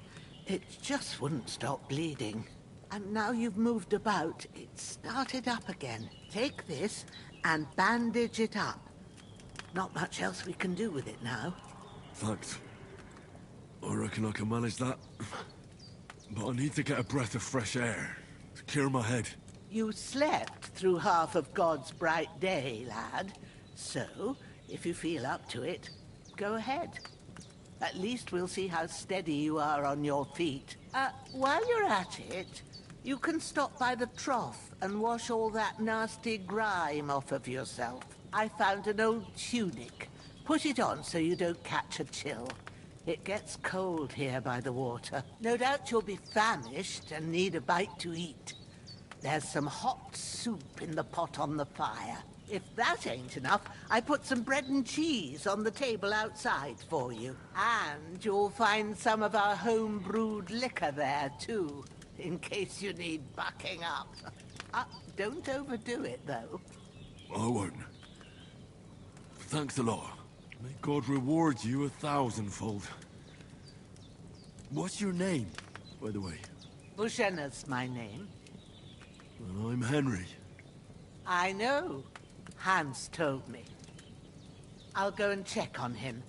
S19: It just wouldn't stop bleeding. And now you've moved about, it started up again. Take this and bandage it up. Not much else we can do with it now.
S6: Thanks. I reckon I can manage that. But I need to get a breath of fresh air to clear my head.
S19: You slept through half of God's bright day, lad. So, if you feel up to it, go ahead. At least we'll see how steady you are on your feet. While you're at it, you can stop by the trough and wash all that nasty grime off of yourself. I found an old tunic. Put it on so you don't catch a chill. It gets cold here by the water. No doubt you'll be famished and need a bite to eat. There's some hot soup in the pot on the fire. If that ain't enough, I put some bread and cheese on the table outside for you. And you'll find some of our home-brewed liquor there, too, in case you need bucking up. Don't overdo it, though.
S6: I won't. Thanks a lot. May God reward you 1,000-fold. What's your name, by the way?
S19: Bushenna's my name.
S6: And I'm Henry.
S19: I know. Hans told me. I'll go and check on him.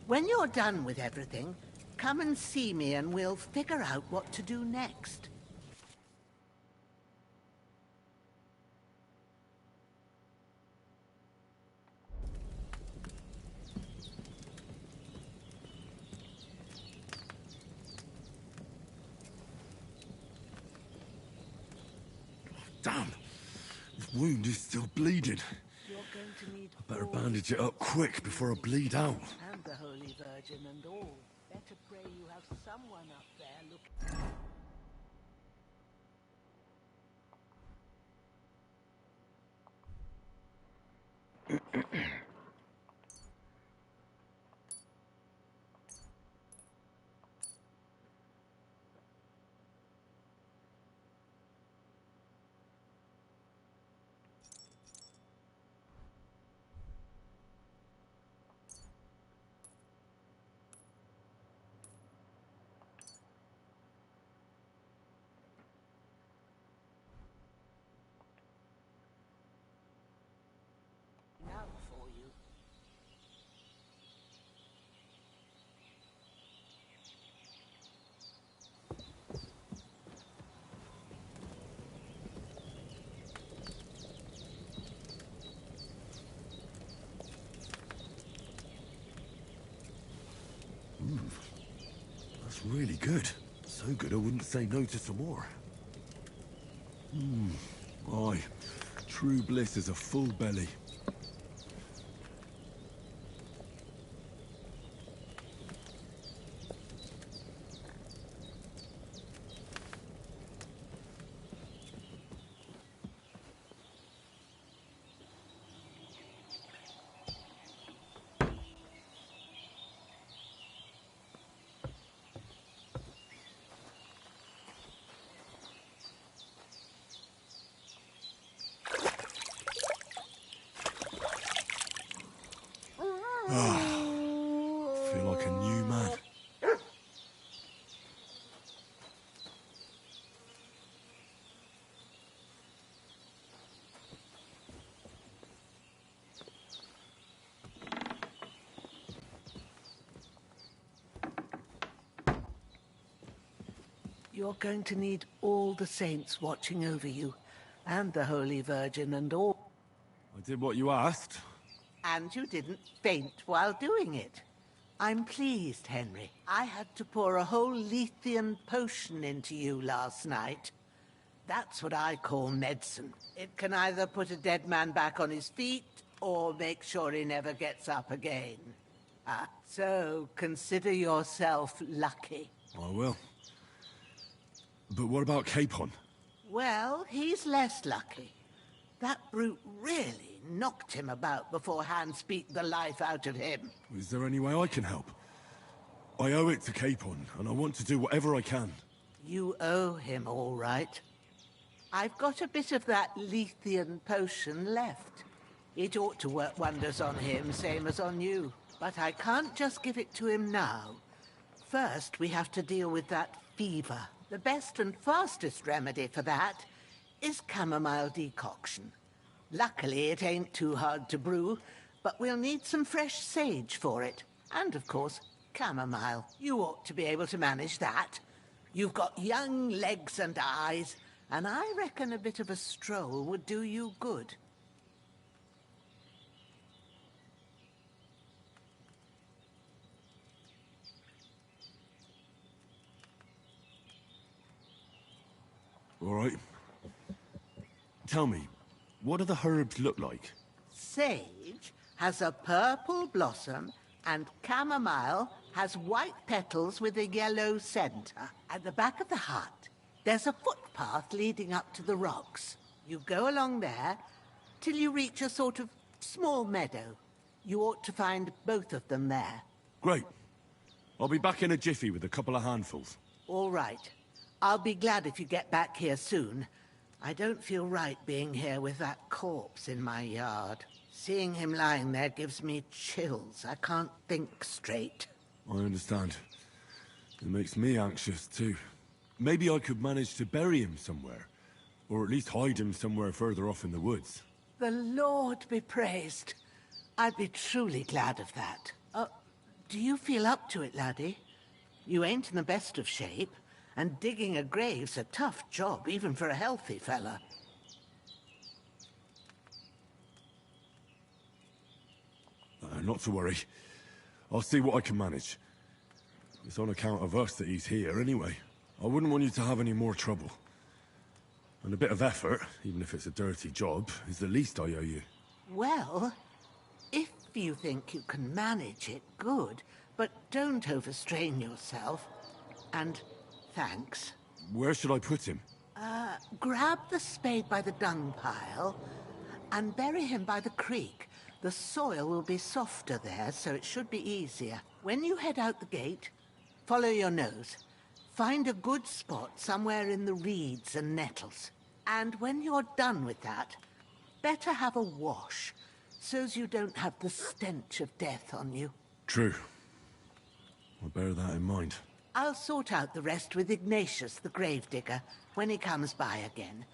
S19: When you're done with everything, come and see me and we'll figure out what to do next.
S6: Damn! This wound is still bleeding.
S19: You're going to need
S6: I better bandage it up quick before I bleed out.
S19: and the Holy Virgin and all. Better pray you have someone up there looking. Now for you.
S6: That's really good. So good I wouldn't say no to some more. Aye. True bliss is a full belly.
S19: You're going to need all the saints watching over you, and the Holy Virgin and all.
S6: I did what you asked.
S19: And you didn't faint while doing it. I'm pleased, Henry. I had to pour a whole Lethean potion into you last night. That's what I call medicine. It can either put a dead man back on his feet, or make sure he never gets up again. So consider yourself lucky.
S6: I will. But what about Capon?
S19: Well, he's less lucky. That brute really knocked him about before Hans beat the life out of him.
S6: Is there any way I can help? I owe it to Capon, and I want to do whatever I can.
S19: You owe him, all right. I've got a bit of that Lethean potion left. It ought to work wonders on him, same as on you. But I can't just give it to him now. First, we have to deal with that fever. The best and fastest remedy for that is chamomile decoction. Luckily, it ain't too hard to brew, but we'll need some fresh sage for it. And, of course, chamomile. You ought to be able to manage that. You've got young legs and eyes, and I reckon a bit of a stroll would do you good.
S6: All right. Tell me, what do the herbs look like?
S19: Sage has a purple blossom, and chamomile has white petals with a yellow center. At the back of the hut, there's a footpath leading up to the rocks. You go along there till you reach a sort of small meadow. You ought to find both of them there.
S6: Great. I'll be back in a jiffy with a couple of handfuls.
S19: All right. I'll be glad if you get back here soon. I don't feel right being here with that corpse in my yard. Seeing him lying there gives me chills. I can't think straight.
S6: I understand. It makes me anxious, too. Maybe I could manage to bury him somewhere. Or at least hide him somewhere further off in the woods.
S19: The Lord be praised. I'd be truly glad of that. Do you feel up to it, laddie? You ain't in the best of shape, and digging a grave's a tough job, even for a healthy fella.
S6: Not to worry. I'll see what I can manage. It's on account of us that he's here, anyway. I wouldn't want you to have any more trouble. And a bit of effort, even if it's a dirty job, is the least I owe you.
S19: Well, if you think you can manage it, good. But don't overstrain yourself. And thanks.
S6: Where should I put him?
S19: Grab the spade by the dung pile and bury him by the creek. The soil will be softer there, so it should be easier. When you head out the gate, follow your nose. Find a good spot somewhere in the reeds and nettles. And when you're done with that, better have a wash, so's you don't have the stench of death on you.
S6: True. I'll bear that in mind.
S19: I'll sort out the rest with Ignatius, the gravedigger, when he comes by again,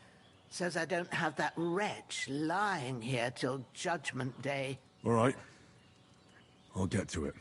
S19: so's I don't have that wretch lying here till Judgment Day.
S6: All right. I'll get to it.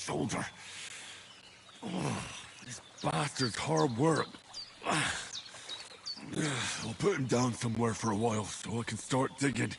S6: shoulder. Oh, this bastard's hard work. I'll put him down somewhere for a while so I can start digging.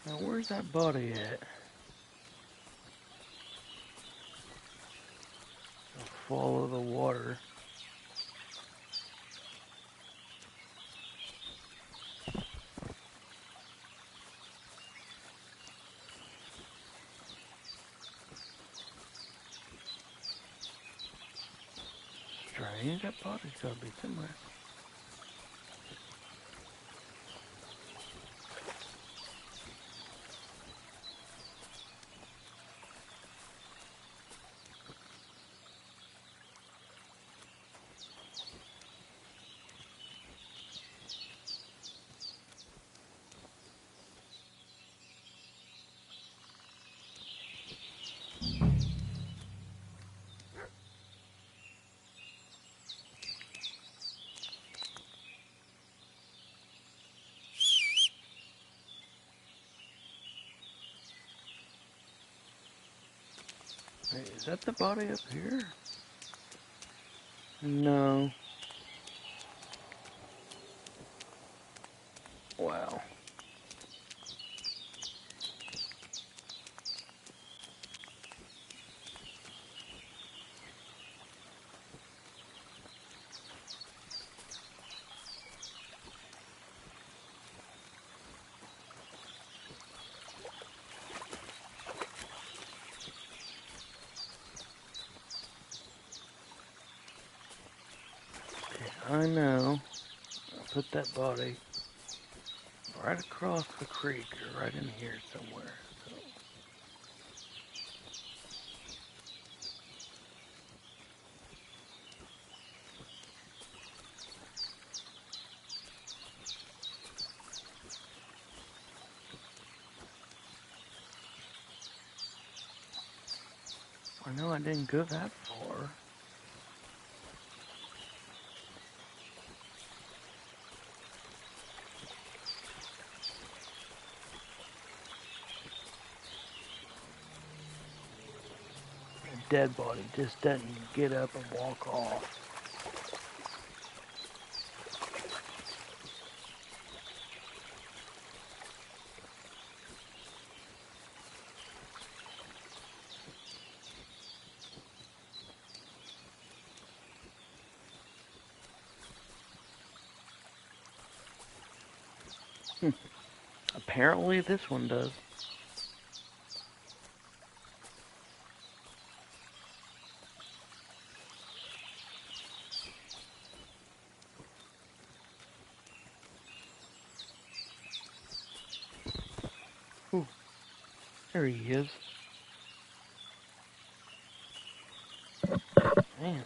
S1: Now where's that body at? I'll follow the water. Strange, that body's gotta be somewhere. Hey, is that the body up here? No. Wow. I know. I'll put that body right across the creek or right in here somewhere. I know I didn't go that far. A dead body just doesn't get up and walk off. Apparently this one does. Ooh, there he is. Man.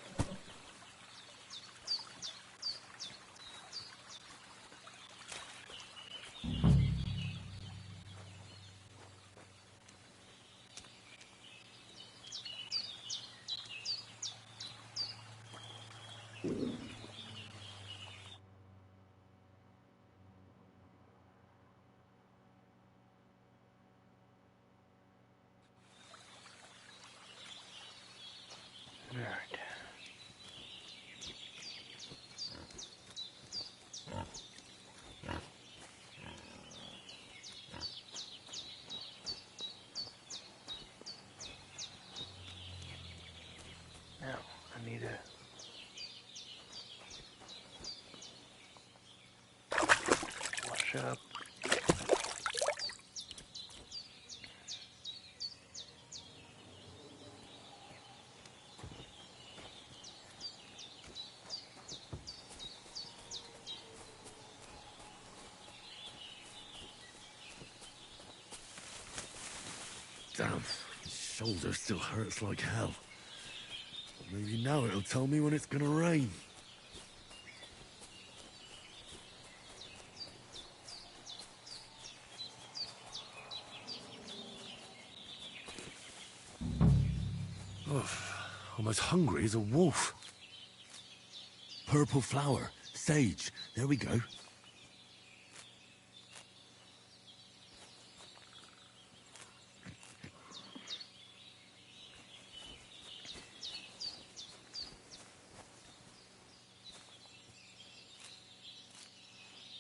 S1: shop.
S6: Damn, my shoulder still hurts like hell. Maybe now it'll tell me when it's gonna rain. Oh, I'm as hungry as a wolf. Purple flower, sage, there we go.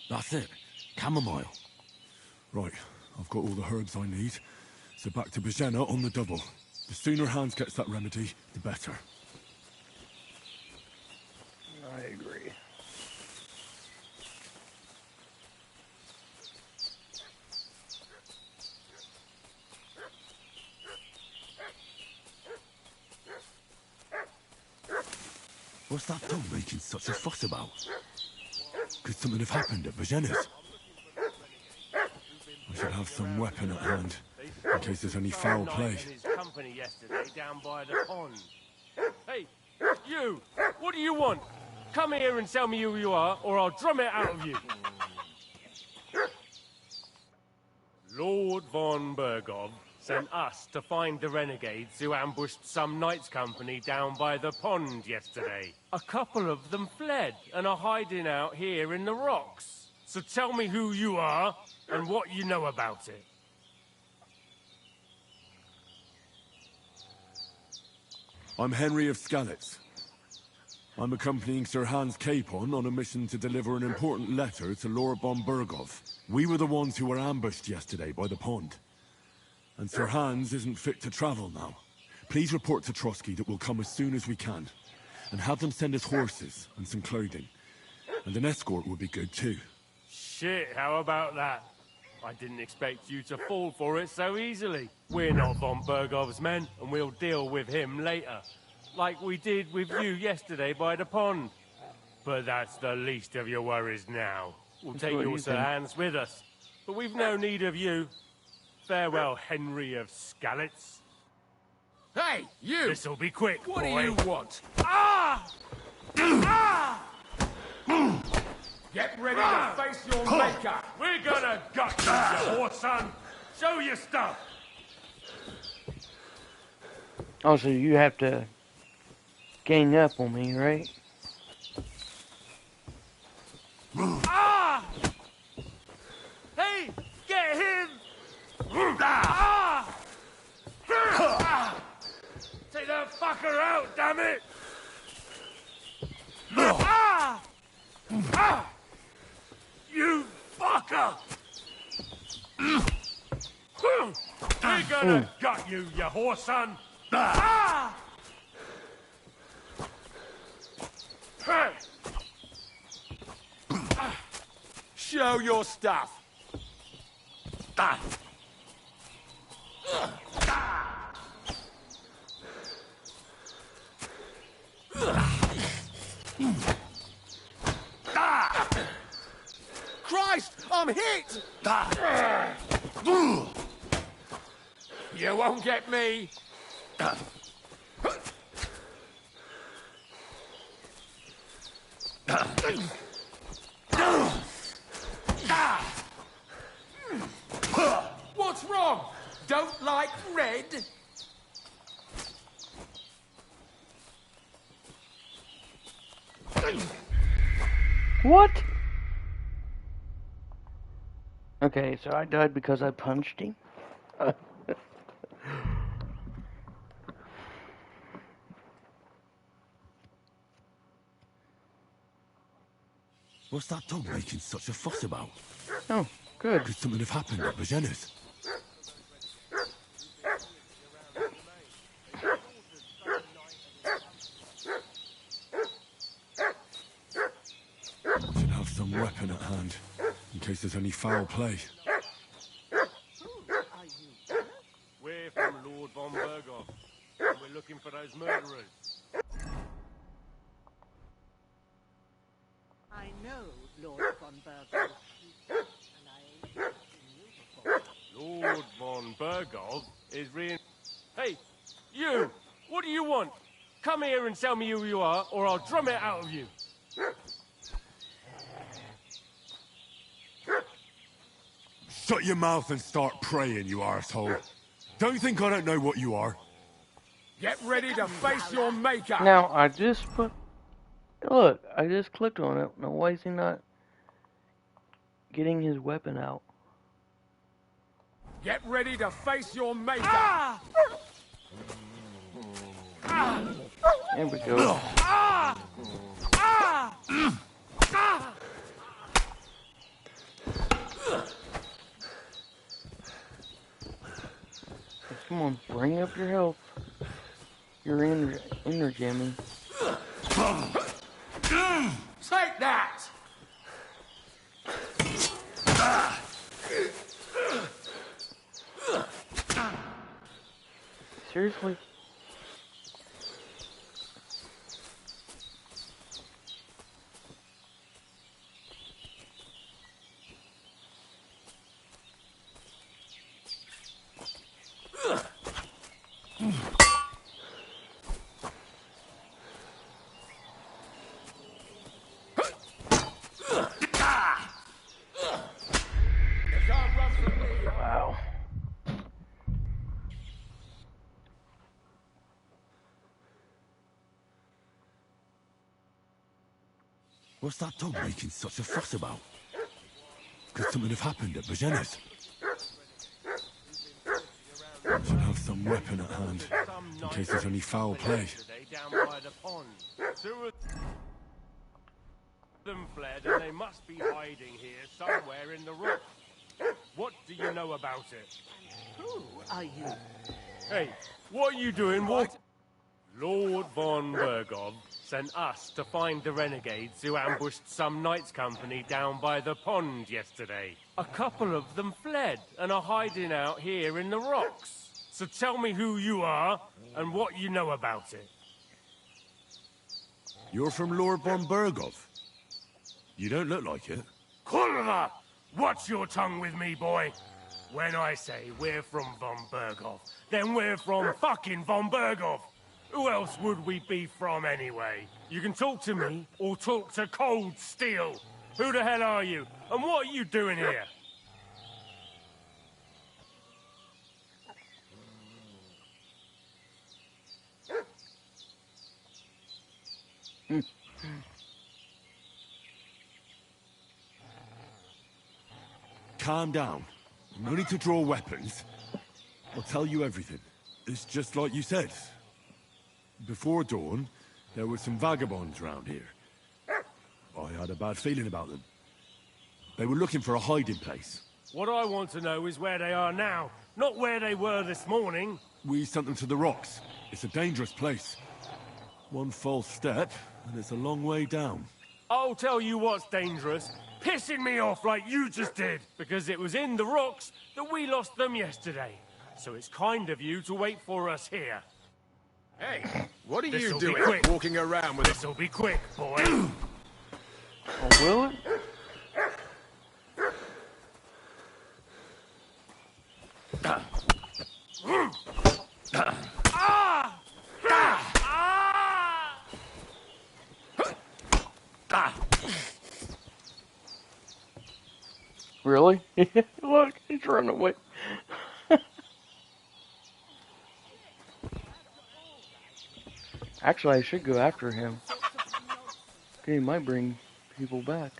S6: That's it. Chamomile. Right, I've got all the herbs I need. So back to Bajena on the double. The sooner Hans gets that remedy, the better.
S1: I agree.
S6: What's that dog making such a fuss about? Could something have happened at Bajena's? I should have some weapon at hand, in case there's any foul play.
S12: His company yesterday down by the pond. Hey, you! What do you want? Come here and tell me who you are, or I'll drum it out of you. Lord von Bergov sent us to find the renegades who ambushed some knights' company down by the pond yesterday. A couple of them fled and are hiding out here in the rocks. So tell me who you are and what you know about it.
S6: I'm Henry of Skalitz. I'm accompanying Sir Hans Capon on a mission to deliver an important letter to Lord von Bergov. We were the ones who were ambushed yesterday by the pond. And Sir Hans isn't fit to travel now. Please report to Trotsky that we'll come as soon as we can. And have them send us horses and some clothing. And an escort would be good too.
S12: Shit, how about that? I didn't expect you to fall for it so easily. We're not von Bergov's men, and we'll deal with him later. Like we did with you yesterday by the pond. But that's the least of your worries now. We'll take your Sir Hans with us. But we've no need of you. Farewell, Henry of Skalitz.
S4: Hey, you!
S12: This'll be quick,
S4: What
S12: boy.
S4: do you want?
S12: Ah! Ah!
S4: Get ready to face your maker!
S12: We're gonna gut you, you horse son! Show your stuff!
S1: Also, you have to gang up on me, right?
S12: Ah! Hey! Get him! Ah! Ah! Take that fucker out, damn it! Ah! Ah! You fucker! We're gonna gut you, you horse son! Ah! Hey!
S4: Show your stuff!
S12: Christ! I'm hit!
S4: You won't get me! What's wrong? Don't like red?
S1: What? Okay, so I died because I punched him?
S6: What's that dog making such a fuss about?
S1: Oh, good.
S6: Could something have happened at Bajena's? Should have some weapon at hand, in case there's any foul play.
S15: We're from Lord von Berghoff, and we're looking for those murderers.
S19: I know Lord von Berghoff, and I ain't seen you before.
S15: Lord von Berghoff is Hey, you! What do you want? Come here and tell me who you are, or I'll drum it out of you.
S6: Shut your mouth and start praying, you arsehole. Don't you think I don't know what you are?
S15: Get ready to face your maker!
S1: Now, I just put... Look, I just clicked on it. Now, why is he not getting his weapon out?
S15: Get ready to face your maker! Ah!
S1: There we go.
S15: Ah! Ah! Ah!
S1: Come on, bring up your health. Your inner Jimmy.
S15: Take that!
S1: Seriously? Wow.
S6: What's that dog making such a fuss about? Could something have happened at Bajena's? Should have some weapon at hand, in case there's any foul play.
S15: Down by the pond. Two of them fled, and they must be hiding here somewhere in the rock. What do you know about it?
S19: Who are you?
S15: Hey, what are you doing? What? Lord von Berghoff sent us to find the renegades who ambushed some knights' company down by the pond yesterday. A couple of them fled and are hiding out here in the rocks. So tell me who you are and what you know about it.
S6: You're from Lord von Berghoff? You don't look like it.
S15: Kulva! Watch your tongue with me, boy. When I say we're from von Berghoff, then we're from fucking von Berghoff. Who else would we be from anyway? You can talk to me or talk to Cold Steel. Who the hell are you? And what are you doing here?
S6: Calm down. No need to draw weapons. I'll tell you everything. It's just like you said. Before dawn, there were some vagabonds round here. I had a bad feeling about them. They were looking for a hiding place.
S15: What I want to know is where they are now, not where they were this morning.
S6: We sent them to the rocks. It's a dangerous place. One false step, and it's a long way down.
S15: I'll tell you what's dangerous. Pissing me off like you just did. Because it was in the rocks that we lost them yesterday. So it's kind of you to wait for us here.
S2: Hey, what are you
S15: This'll
S2: doing
S15: be quick.
S2: walking around with
S15: This'll be quick, boy.
S1: Oh, will it? Really? Look, he's running away. Actually, I should go after him. He might bring people back.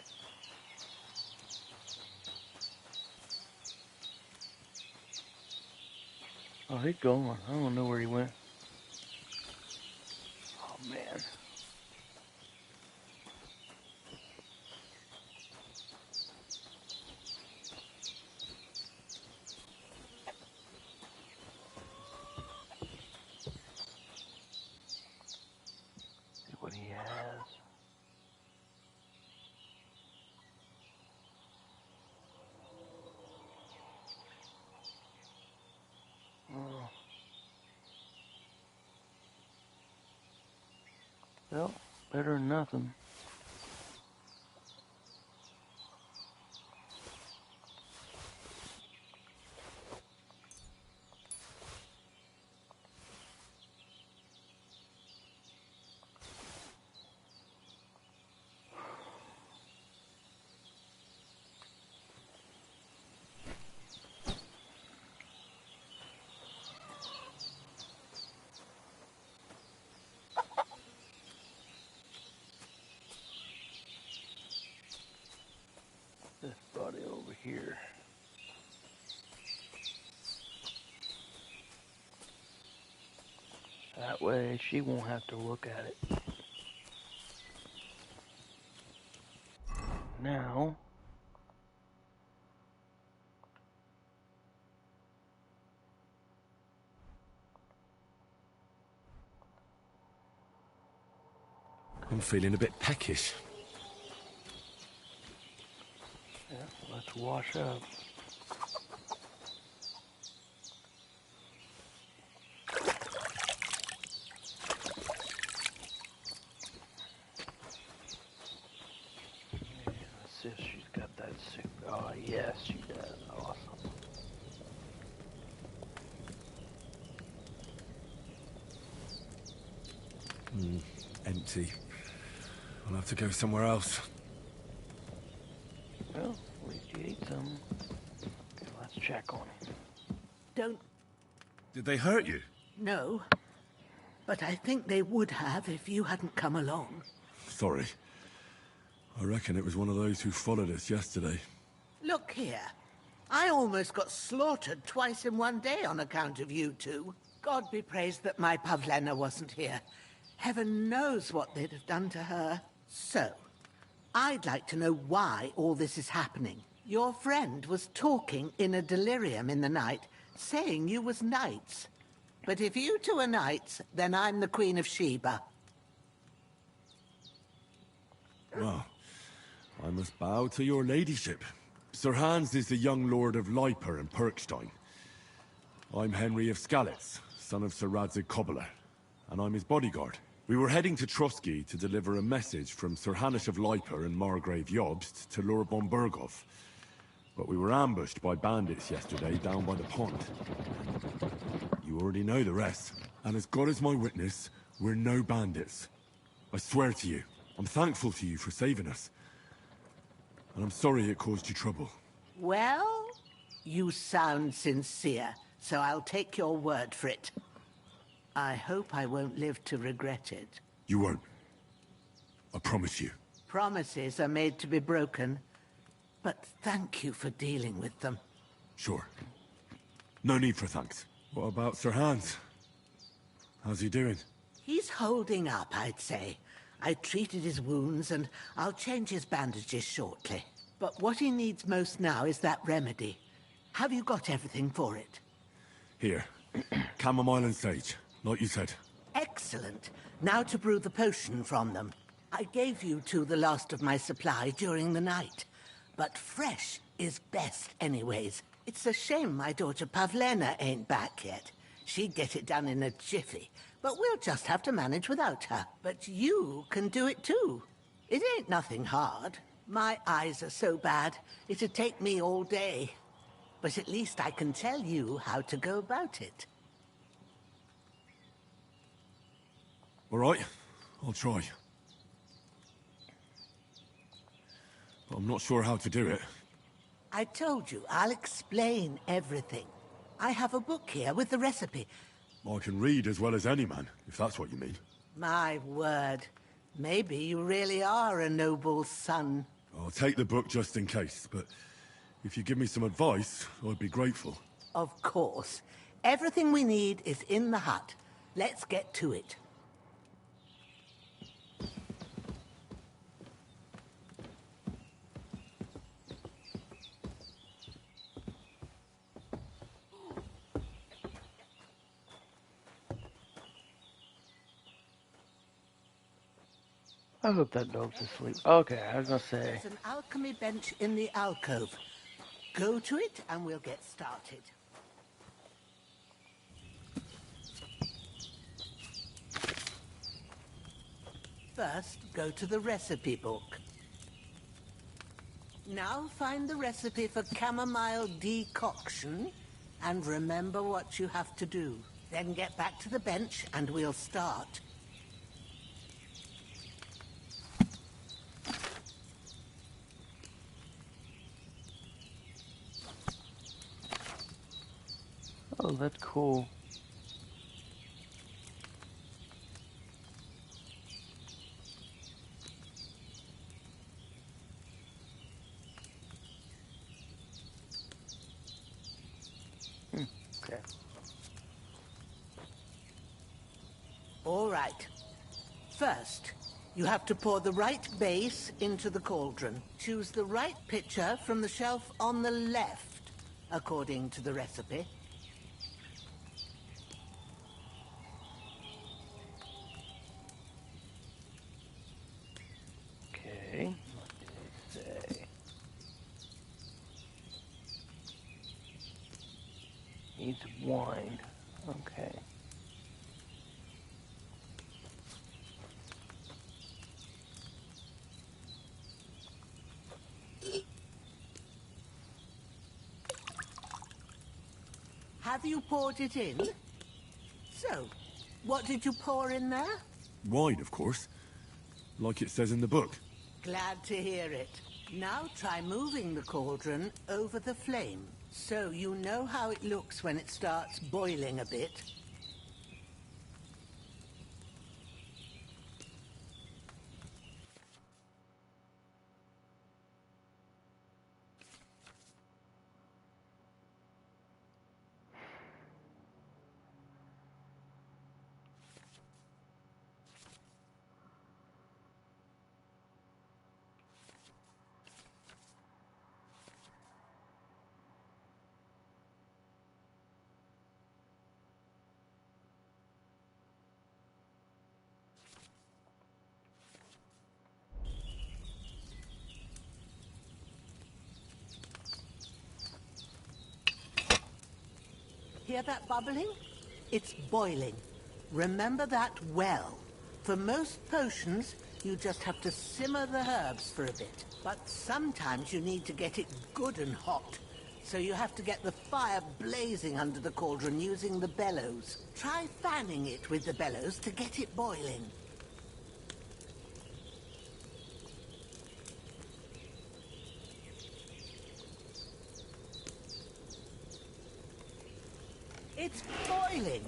S1: Oh, he's gone. I don't know where he went. Oh, man. See what he has. Better than nothing. This body over here. That way she won't have to look at it. Now,
S6: I'm feeling a bit peckish.
S1: yeah, let's wash up. Yeah, let's see if she's got that soup. Oh, yes, she does. Awesome.
S6: Empty. I'll have to go somewhere else.
S1: Well, at least you ate some. Okay, let's check on him.
S19: Don't
S6: Did they hurt you?
S19: know, but I think they would have if you hadn't come along.
S6: Sorry. I reckon it was one of those who followed us yesterday.
S19: Look here. I almost got slaughtered twice in one day on account of you two. God be praised that my Pavlena wasn't here. Heaven knows what they'd have done to her. So, I'd like to know why all this is happening. Your friend was talking in a delirium in the night, saying you was knights. But if you two are knights, then I'm the Queen of Sheba.
S6: Well, I must bow to your ladyship. Sir Hans is the young lord of Leiper and Perkstein. I'm Henry of Skalitz, son of Sir Radzig Cobbler, and I'm his bodyguard. We were heading to Trusky to deliver a message from Sir Hanush of Leiper and Margrave Jobst to Lord von Berghoff. But we were ambushed by bandits yesterday down by the pond. You already know the rest. And as God is my witness, we're no bandits. I swear to you, I'm thankful to you for saving us. And I'm sorry it caused you trouble.
S19: Well, you sound sincere, so I'll take your word for it. I hope I won't live to regret it.
S6: You won't. I promise you.
S19: Promises are made to be broken, but thank you for dealing with them.
S6: Sure. No need for thanks. What about Sir Hans? How's he doing?
S19: He's holding up, I'd say. I treated his wounds, and I'll change his bandages shortly. But what he needs most now is that remedy. Have you got everything for it?
S6: Here. Chamomile and sage, like you said.
S19: Excellent. Now to brew the potion from them. I gave you two the last of my supply during the night. But fresh is best anyways. It's a shame my daughter Pavlena ain't back yet. She'd get it done in a jiffy. But we'll just have to manage without her. But you can do it too. It ain't nothing hard. My eyes are so bad, it'd take me all day. But at least I can tell you how to go about it.
S6: All right, I'll try. But I'm not sure how to do it.
S19: I told you, I'll explain everything. I have a book here with the recipe.
S6: I can read as well as any man, if that's what you mean.
S19: My word. Maybe you really are a noble's son.
S6: I'll take the book just in case, but if you give me some advice, I'd be grateful.
S19: Of course. Everything we need is in the hut. Let's get to it.
S1: I hope that dog's asleep. Okay, I was gonna say.
S19: There's an alchemy bench in the alcove. Go to it and we'll get started. First, go to the recipe book. Now find the recipe for chamomile decoction and remember what you have to do. Then get back to the bench and we'll start.
S1: Oh, that's cool. Okay.
S19: All right. First, you have to pour the right base into the cauldron. Choose the right pitcher from the shelf on the left, according to the recipe.
S1: Okay. What did it say? Needs wine. Okay.
S19: Have you poured it in? So, what did you pour in there?
S6: Wine, of course. Like it says in the book.
S19: Glad to hear it. Now try moving the cauldron over the flame, so you know how it looks when it starts boiling a bit. Hear that bubbling? It's boiling. Remember that well. For most potions, you just have to simmer the herbs for a bit. But sometimes you need to get it good and hot. So you have to get the fire blazing under the cauldron using the bellows. Try fanning it with the bellows to get it boiling. It's boiling.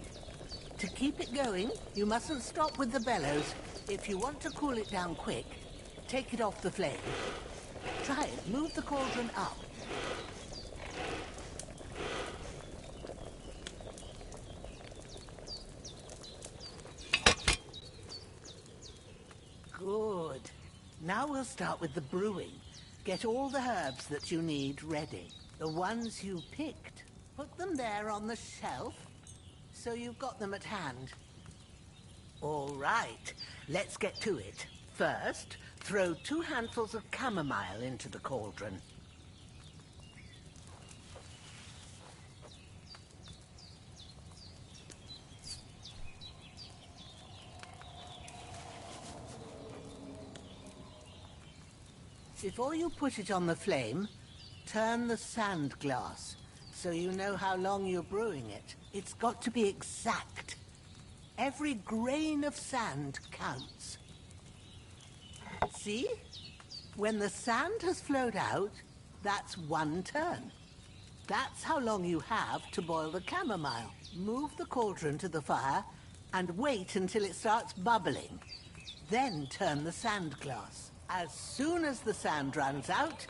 S19: To keep it going, you mustn't stop with the bellows. If you want to cool it down quick, take it off the flame. Try it. Move the cauldron up. Good. Now we'll start with the brewing. Get all the herbs that you need ready. The ones you picked. Put them there on the shelf, so you've got them at hand. All right, let's get to it. First, throw 2 handfuls of chamomile into the cauldron. Before you put it on the flame, turn the sand glass, so you know how long you're brewing it. It's got to be exact. Every grain of sand counts. See? When the sand has flowed out, that's 1 turn. That's how long you have to boil the chamomile. Move the cauldron to the fire and wait until it starts bubbling. Then turn the sand glass. As soon as the sand runs out,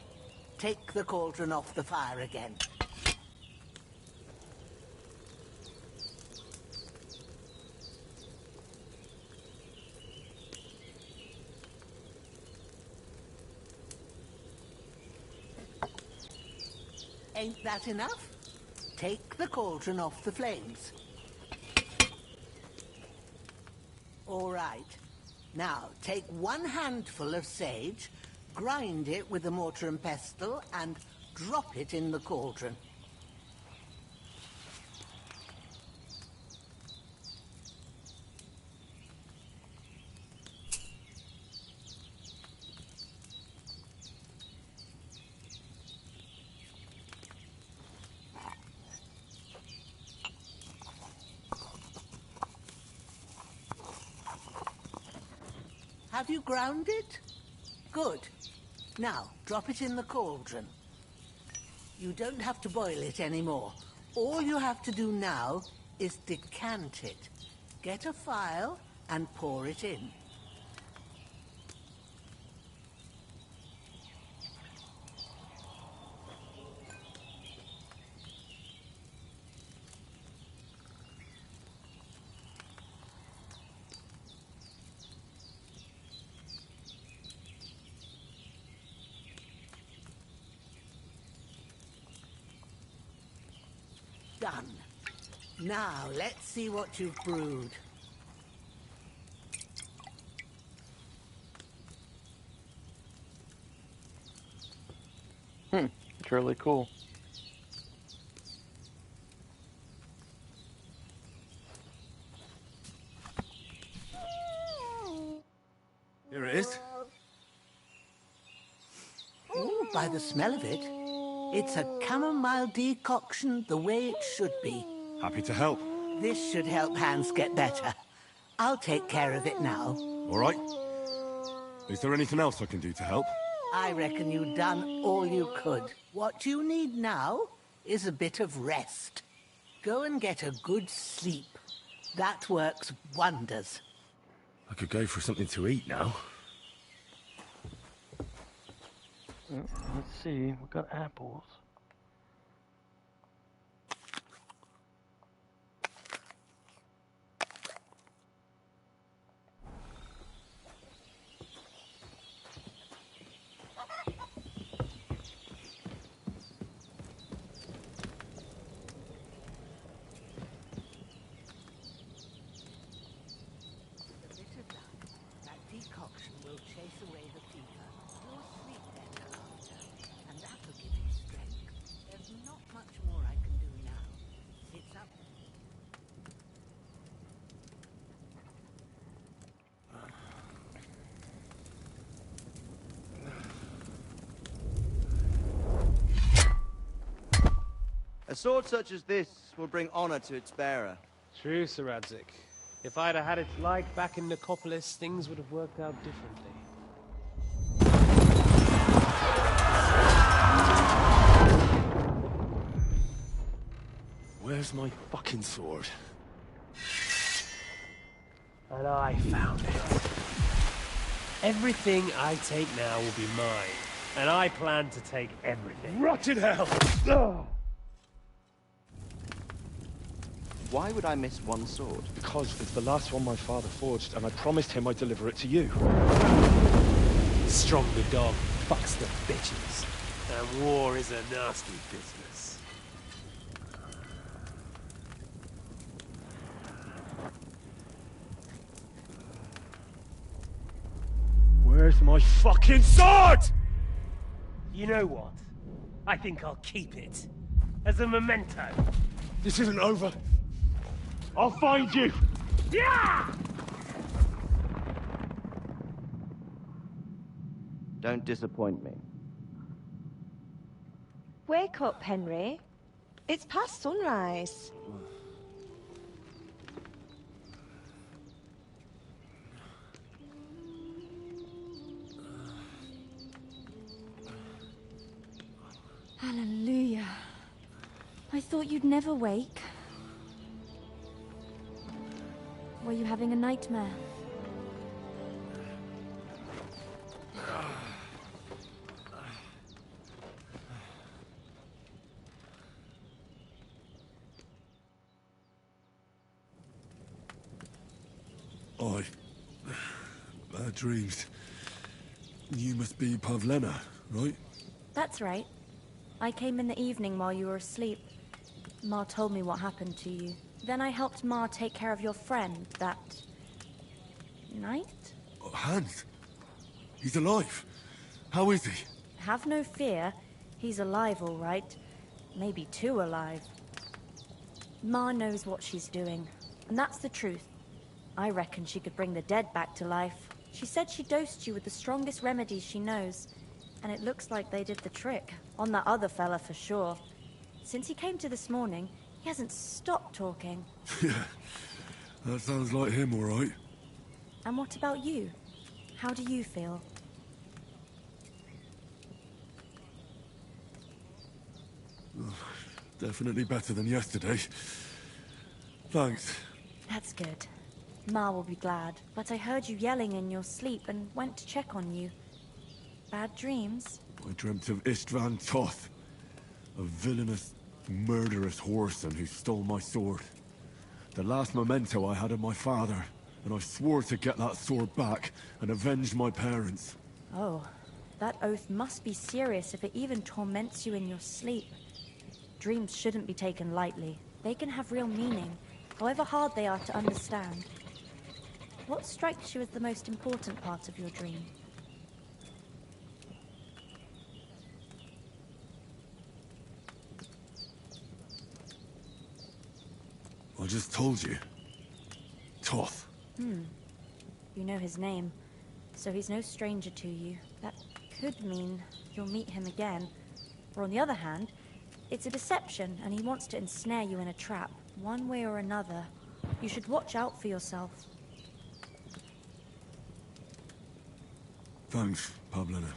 S19: take the cauldron off the fire again. Ain't that enough? Take the cauldron off the flames. All right. Now, take 1 handful of sage, grind it with a mortar and pestle, and drop it in the cauldron. Have you ground it? Good. Now, drop it in the cauldron. You don't have to boil it anymore. All you have to do now is decant it. Get a phial and pour it in. Done. Now, let's see what you've brewed.
S1: It's really cool.
S6: Here it is.
S19: Ooh, by the smell of it, it's a chamomile decoction the way it should be.
S6: Happy to help.
S19: This should help Hans get better. I'll take care of it now.
S6: All right. Is there anything else I can do to help?
S19: I reckon you've done all you could. What you need now is a bit of rest. Go and get a good sleep. That works wonders.
S6: I could go for something to eat now.
S1: Let's see, we've got apples.
S19: That decoction will chase away the fever. You'll sleep better after, and that'll give you strength. There's not much more I can do now. It's up.
S13: A sword such as this will bring honor to its bearer.
S5: True, Sir Radzik. If I'd have had its like back in Nicopolis, things would have worked out differently.
S6: Where's my fucking sword?
S5: And I found it. Everything I take now will be mine, and I plan to take everything.
S6: Rotted hell!
S13: Ugh. Why would I miss one sword?
S6: Because it's the last one my father forged, and I promised him I'd deliver it to you.
S5: Stronger dog fucks the bitches, and war is a nasty business.
S6: Where's my fucking sword?
S5: You know what? I think I'll keep it. As a memento.
S6: This isn't over. I'll find you!
S5: Yeah!
S13: Don't disappoint me.
S21: Wake up, Henry. It's past sunrise.
S3: Hallelujah. I thought you'd never wake. Were you having a nightmare?
S6: Bad dreams. You must be Pavlena, right?
S3: That's right. I came in the evening while you were asleep. Ma told me what happened to you. Then I helped Ma take care of your friend that night?
S6: Oh, Hans. He's alive. How is he?
S3: Have no fear. He's alive, all right. Maybe too alive. Ma knows what she's doing, and that's the truth. I reckon she could bring the dead back to life. She said she dosed you with the strongest remedies she knows, and it looks like they did the trick. On that other fella for sure. Since he came to this morning, he hasn't stopped talking.
S6: Yeah, that sounds like him, all right.
S3: And what about you? How do you feel?
S6: Definitely better than yesterday. Thanks.
S3: That's good. Ma will be glad, but I heard you yelling in your sleep and went to check on you. Bad dreams?
S6: I dreamt of Istvan Toth, a villainous, murderous whoreson who stole my sword. The last memento I had of my father, and I swore to get that sword back and avenge my parents.
S3: Oh, that oath must be serious if it even torments you in your sleep. Dreams shouldn't be taken lightly. They can have real meaning, however hard they are to understand. What strikes you as the most important part of your dream?
S6: I just told you. Toth.
S3: You know his name, so he's no stranger to you. That could mean you'll meet him again. Or on the other hand, it's a deception and he wants to ensnare you in a trap, one way or another. You should watch out for yourself.
S6: Thanks, Pavlina.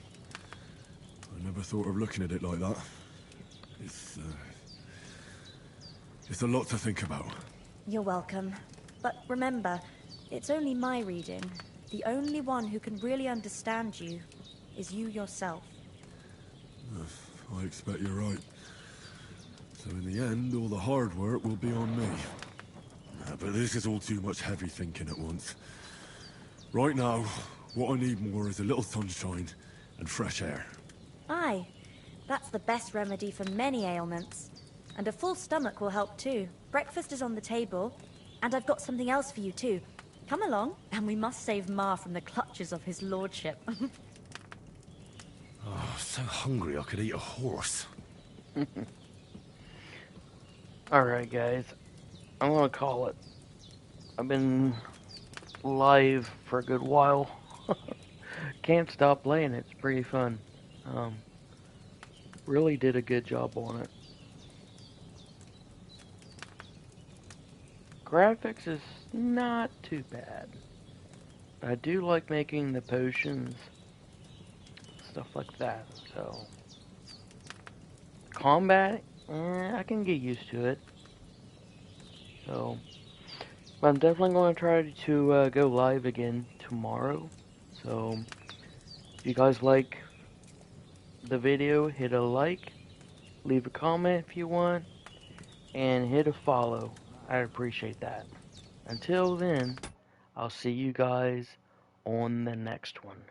S6: I never thought of looking at it like that. It's a lot to think about.
S3: You're welcome. But remember, it's only my reading. The only one who can really understand you is you yourself.
S6: I expect you're right. So in the end, all the hard work will be on me. But this is all too much heavy thinking at once. Right now, what I need more is a little sunshine and fresh air.
S3: Aye, that's the best remedy for many ailments. And a full stomach will help too. Breakfast is on the table, and I've got something else for you too. Come along, and we must save Ma from the clutches of his lordship.
S6: Oh, so hungry I could eat a horse.
S1: Alright guys, I'm gonna call it. I've been live for a good while. Can't stop playing it, it's pretty fun. Really did a good job on it. Graphics is not too bad. I do like making the potions, stuff like that, so... Combat, I can get used to it. So, but I'm definitely going to try to go live again tomorrow. So, if you guys like the video, hit a like, leave a comment if you want, and hit a follow. I'd appreciate that. Until then, I'll see you guys on the next one.